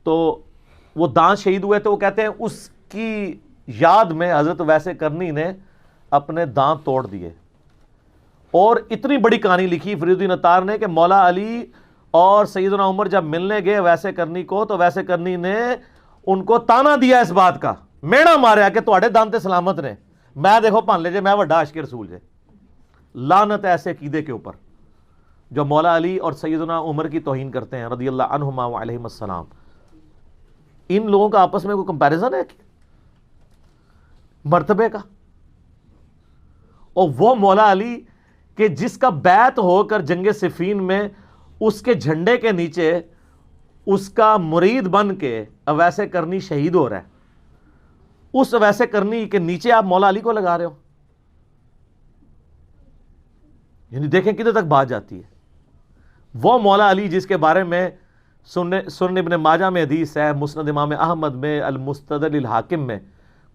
تو وہ دانت شہید ہوئے تو وہ کہتے ہیں اس کی یاد میں حضرت ویسے کرنی نے اپنے دانت توڑ دیے، اور اتنی بڑی کہانی لکھی فرید الدین عطار نے کہ مولا علی اور سیدنا عمر جب ملنے گئے ویسے کرنی کو، تو ویسے کرنی نے ان کو تانا دیا اس بات کا، میڑا ماریا کہ تواڈے دانت سلامت نے، میں دیکھو پان لے جے، میں وڈا عاشق رسول جے۔ لعنت ایسے عقیدے کے اوپر جو مولا علی اور سیدنا عمر کی توہین کرتے ہیں رضی اللہ عنہما وعلیہم السلام۔ ان لوگوں کا آپس میں کوئی کمپیریزن ہے مرتبے کا؟ اور وہ مولا علی کہ جس کا بیعت ہو کر جنگ صفین میں اس کے جھنڈے کے نیچے اس کا مرید بن کے اویسے کرنی شہید ہو رہا ہے، اس اویسے کرنی کے نیچے آپ مولا علی کو لگا رہے ہو، یعنی دیکھیں کدھر تک بات جاتی ہے۔ وہ مولا علی جس کے بارے میں سنن ابن ماجہ میں حدیث ہے، مسند امام احمد میں، المستدرک للحاکم میں،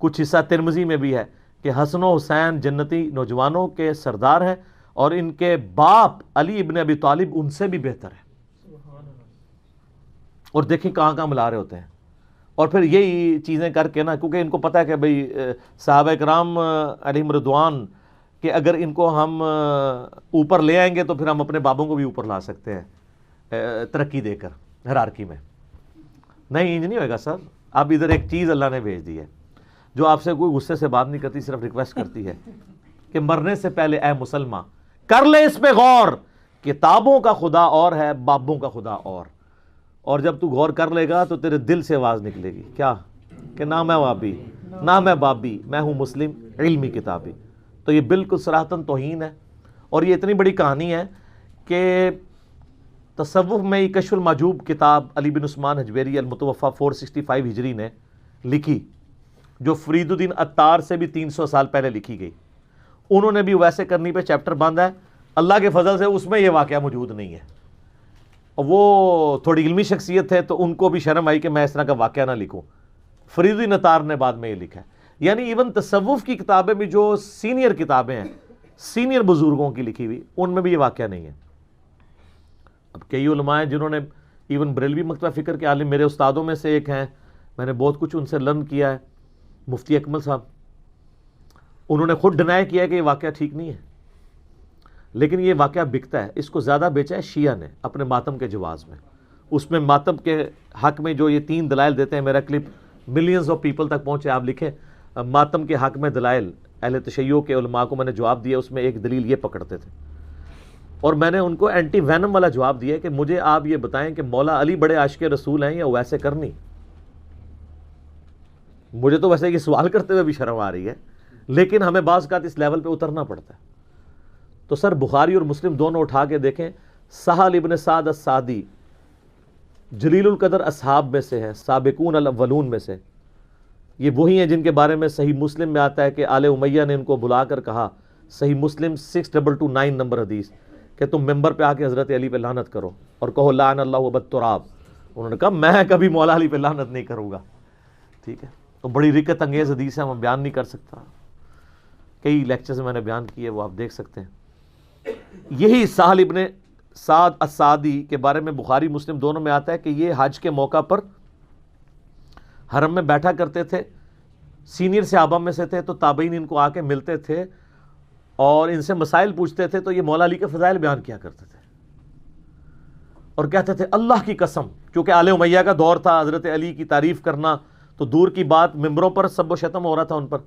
کچھ حصہ ترمذی میں بھی ہے کہ حسن و حسین جنتی نوجوانوں کے سردار ہیں، اور ان کے باپ علی ابن ابی طالب ان سے بھی بہتر ہے۔ اور دیکھیں کہاں کہاں ملا رہے ہوتے ہیں، اور پھر یہی چیزیں کر کے نا، کیونکہ ان کو پتہ ہے کہ بھئی صحابہ کرام علیہم رضوان کہ اگر ان کو ہم اوپر لے آئیں گے تو پھر ہم اپنے بابوں کو بھی اوپر لا سکتے ہیں ترقی دے کر ہیرارکی میں۔ نہیں، انج نہیں ہوئے گا سر، اب ادھر ایک چیز اللہ نے بھیج دی ہے جو آپ سے کوئی غصے سے بات نہیں کرتی، صرف ریکویسٹ کرتی ہے کہ مرنے سے پہلے اے مسلمان کر لے اس پہ غور، کتابوں کا خدا اور ہے، بابوں کا خدا اور جب تو غور کر لے گا تو تیرے دل سے آواز نکلے گی کیا کہ نہ میں وابی نہ میں بابی، میں ہوں مسلم علمی کتابی۔ تو یہ بالکل صراحتاً توہین ہے، اور یہ اتنی بڑی کہانی ہے کہ تصوف میں یہ کشف المحجوب کتاب علی بن عثمان حجویری المتوفی 465 ہجری نے لکھی، جو فرید الدین عطار سے بھی 300 سال پہلے لکھی گئی، انہوں نے بھی ویسے کرنی پہ چیپٹر باندھا ہے۔ اللہ کے فضل سے اس میں یہ واقعہ موجود نہیں ہے، اور وہ تھوڑی علمی شخصیت ہے تو ان کو بھی شرم آئی کہ میں اس طرح کا واقعہ نہ لکھوں۔ فرید الدین عطار نے بعد میں یہ لکھا ہے، یعنی ایون تصوف کی کتابیں بھی جو سینئر کتابیں ہیں، سینئر بزرگوں کی لکھی ہوئی، ان میں بھی یہ واقعہ نہیں ہے۔ اب کئی علماء ہیں جنہوں نے ایون بریلوی مکتبہ فکر کے عالم میرے استادوں میں سے ایک ہیں، میں نے بہت کچھ ان سے لرن کیا ہے، مفتی اکمل صاحب، انہوں نے خود ڈینائی کیا ہے کہ یہ واقعہ ٹھیک نہیں ہے، لیکن یہ واقعہ بکتا ہے۔ اس کو زیادہ بیچا ہے شیعہ نے اپنے ماتم کے جواز میں، اس میں ماتم کے حق میں جو یہ 3 دلائل دیتے ہیں، میرا کلپ ملینز آف پیپل تک پہنچے، آپ لکھیں ماتم کے حق میں دلائل، اہل تشیع کے علماء کو میں نے جواب دیا، اس میں ایک دلیل یہ پکڑتے تھے، اور میں نے ان کو اینٹی وینم والا جواب دیا کہ مجھے آپ یہ بتائیں کہ مولا علی بڑے عاشق رسول ہیں یا ویسے کرنی؟ مجھے تو ویسے یہ سوال کرتے ہوئے بھی شرم آ رہی ہے، لیکن ہمیں بعض اوقات اس لیول پہ اترنا پڑتا ہے۔ تو سر بخاری اور مسلم دونوں اٹھا کے دیکھیں، سہل ابن سعد السعدی جلیل القدر اصحاب میں سے ہے، سابقون الاولون میں سے، یہ وہی ہیں جن کے بارے میں صحیح مسلم میں آتا ہے کہ آل امیہ نے ان کو بلا کر کہا، صحیح مسلم 6229 نمبر حدیث، کہ تم ممبر پہ آ کے حضرت علی پہ لعنت کرو اور کہو لعن اللہ ابا التراب۔ انہوں نے کہا میں کبھی مولا علی پہ لعنت نہیں کروں گا، ٹھیک ہے؟ تو بڑی رکت انگیز حدیث ہے، میں بیان نہیں کر سکتا، کئی لیکچرز میں نے بیان کیے، وہ آپ دیکھ سکتے ہیں۔ یہی سہل ابن سعد السعدی کے بارے میں بخاری مسلم دونوں میں آتا ہے کہ یہ حج کے موقع پر حرم میں بیٹھا کرتے تھے، سینئر صحابہ میں سے تھے، تو تابعین ان کو آ کے ملتے تھے اور ان سے مسائل پوچھتے تھے، تو یہ مولا علی کے فضائل بیان کیا کرتے تھے اور کہتے تھے اللہ کی قسم، کیونکہ آل امیہ کا دور تھا، حضرت علی کی تعریف کرنا تو دور کی بات، ممبروں پر سب و شتم ہو رہا تھا ان پر،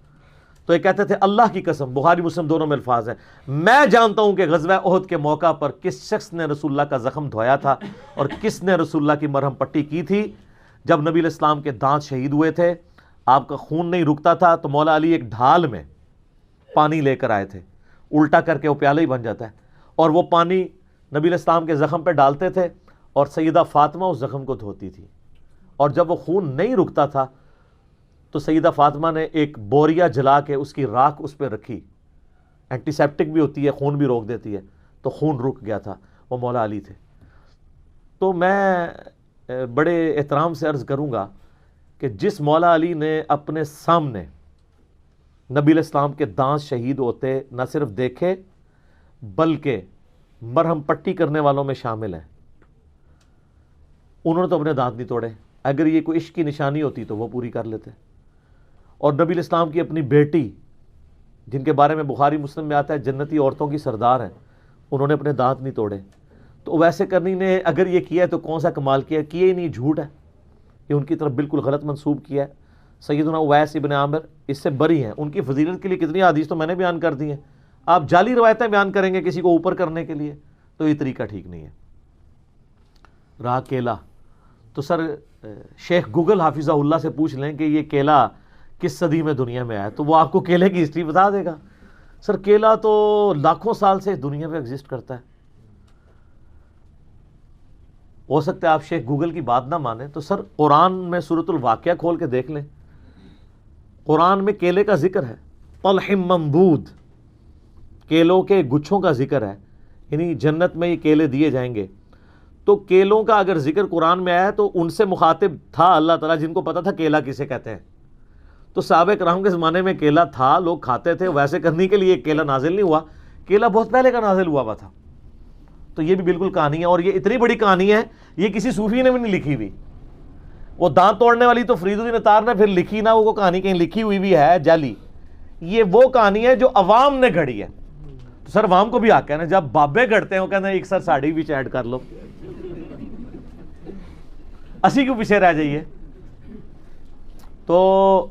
تو یہ کہتے تھے اللہ کی قسم، بخاری مسلم دونوں میں الفاظ ہیں، میں جانتا ہوں کہ غزوہ احد کے موقع پر کس شخص نے رسول اللہ کا زخم دھویا تھا اور کس نے رسول اللہ کی مرہم پٹی کی تھی۔ جب نبی علیہ السلام کے دانت شہید ہوئے تھے، آپ کا خون نہیں رکتا تھا، تو مولا علی ایک ڈھال میں پانی لے کر آئے تھے، الٹا کر کے وہ پیالہ ہی بن جاتا ہے، اور وہ پانی نبی علیہ السلام کے زخم پہ ڈالتے تھے اور سیدہ فاطمہ اس زخم کو دھوتی تھی، اور جب وہ خون نہیں رکتا تھا تو سیدہ فاطمہ نے ایک بوریا جلا کے اس کی راکھ اس پہ رکھی، اینٹی سیپٹک بھی ہوتی ہے، خون بھی روک دیتی ہے، تو خون رک گیا تھا، وہ مولا علی تھے۔ تو میں بڑے احترام سے عرض کروں گا کہ جس مولا علی نے اپنے سامنے نبی علیہ السلام کے دانت شہید ہوتے نہ صرف دیکھے بلکہ مرہم پٹی کرنے والوں میں شامل ہیں، انہوں نے تو اپنے دانت نہیں توڑے۔ اگر یہ کوئی عشق کی نشانی ہوتی تو وہ پوری کر لیتے۔ اور نبی علیہ السلام کی اپنی بیٹی، جن کے بارے میں بخاری مسلم میں آتا ہے جنتی عورتوں کی سردار ہیں، انہوں نے اپنے دانت نہیں توڑے۔ تو اویس کرنی نے اگر یہ کیا ہے تو کون سا کمال کیا ہے؟ کیا ہی نہیں، جھوٹ ہے، یہ ان کی طرف بالکل غلط منسوب کیا ہے۔ سیدنا اویس ابن عامر اس سے بری ہیں، ان کی فضیلت کے لیے کتنی حدیث تو میں نے بیان کر دی ہیں۔ آپ جعلی روایتیں بیان کریں گے کسی کو اوپر کرنے کے لیے، تو یہ طریقہ ٹھیک نہیں ہے۔ رہا کیلا، تو سر شیخ گوگل حافظہ اللہ سے پوچھ لیں کہ یہ کیلا کس صدی میں دنیا میں آیا، تو وہ آپ کو کیلے کی ہسٹری بتا دے گا۔ سر کیلا تو لاکھوں سال سے دنیا میں ایگزسٹ کرتا ہے۔ ہو سکتا ہے آپ شیخ گوگل کی بات نہ مانیں، تو سر قرآن میں سورۃ الواقعہ کھول کے دیکھ لیں، قرآن میں کیلے کا ذکر ہے، طلح منضود، کیلوں کے گچھوں کا ذکر ہے، یعنی جنت میں یہ کیلے دیے جائیں گے۔ تو کیلوں کا اگر ذکر قرآن میں آیا تو ان سے مخاطب تھا اللہ تعالیٰ، جن کو پتا تھا کیلا کسے کہتے ہیں۔ تو صحابہ کرام کے زمانے میں کیلا تھا، لوگ کھاتے تھے، ویسے کرنے کے لیے کیلا نازل نہیں ہوا، کیلا بہت پہلے کا نازل ہوا تھا۔ تو یہ بھی بالکل کہانی ہے، اور یہ اتنی بڑی کہانی ہے یہ کسی صوفی نے بھی نہیں لکھی ہوئی۔ وہ دانت توڑنے والی تو فرید الدین اطار نے پھر لکھی نہ، وہ کہانی کہیں لکھی ہوئی بھی ہے جعلی، یہ وہ کہانی ہے جو عوام نے گھڑی ہے۔ تو سر عوام کو بھی حق ہے نا، جب بابے گھڑتے ہیں وہ کہتے ہیں ایک سر ساڑی بھی ایڈ کر لو، اسی کو پیچھے رہ جائیے۔ تو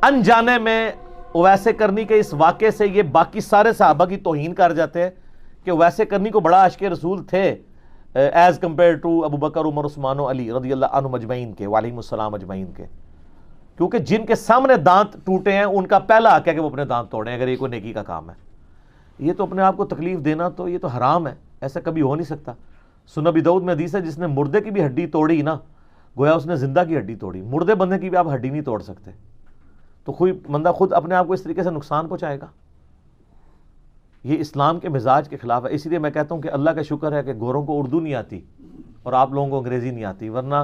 انجانے میں اویس کرنی کے اس واقعے سے یہ باقی سارے صحابہ کی توہین کر جاتے ہیں کہ اویس کرنی کو بڑا عاشق رسول تھے ایز کمپیئر ٹو ابو بکر، عمر، عثمان و علی رضی اللہ عنہم اجمعین کے، وعلیہم السلام اجمعین کے، کیونکہ جن کے سامنے دانت ٹوٹے ہیں ان کا پہلا حق ہے کہ وہ اپنے دانت توڑیں اگر یہ کوئی نیکی کا کام ہے۔ یہ تو اپنے آپ کو تکلیف دینا تو یہ تو حرام ہے، ایسا کبھی ہو نہیں سکتا۔ سنن ابی داؤد میں حدیث ہے جس نے مردے کی بھی ہڈی توڑی نا، گویا اس نے زندہ کی ہڈی توڑی، مردے بندے کی بھی آپ ہڈی نہیں توڑ سکتے۔ تو کوئی بندہ خود اپنے آپ کو اس طریقے سے نقصان پہنچائے گا، یہ اسلام کے مزاج کے خلاف ہے۔ اسی لیے میں کہتا ہوں کہ اللہ کا شکر ہے کہ گوروں کو اردو نہیں آتی اور آپ لوگوں کو انگریزی نہیں آتی، ورنہ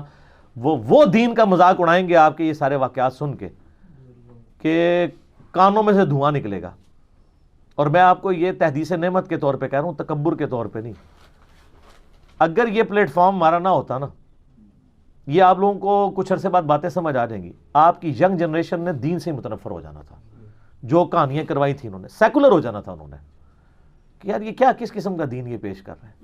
وہ دین کا مذاق اڑائیں گے آپ کے یہ سارے واقعات سن کے کہ کانوں میں سے دھواں نکلے گا۔ اور میں آپ کو یہ تحدیث نعمت کے طور پہ کہہ رہا ہوں، تکبر کے طور پہ نہیں۔ اگر یہ پلیٹ فارم ہمارا نہ ہوتا نا، یہ آپ لوگوں کو کچھ عرصے بعد باتیں سمجھ آ جائیں گی، آپ کی ینگ جنریشن نے دین سے متنفر ہو جانا تھا، جو کہانیاں کروائی تھیں انہوں نے، سیکولر ہو جانا تھا انہوں نے کہ یار یہ کیا کس قسم کا دین یہ پیش کر رہے ہیں۔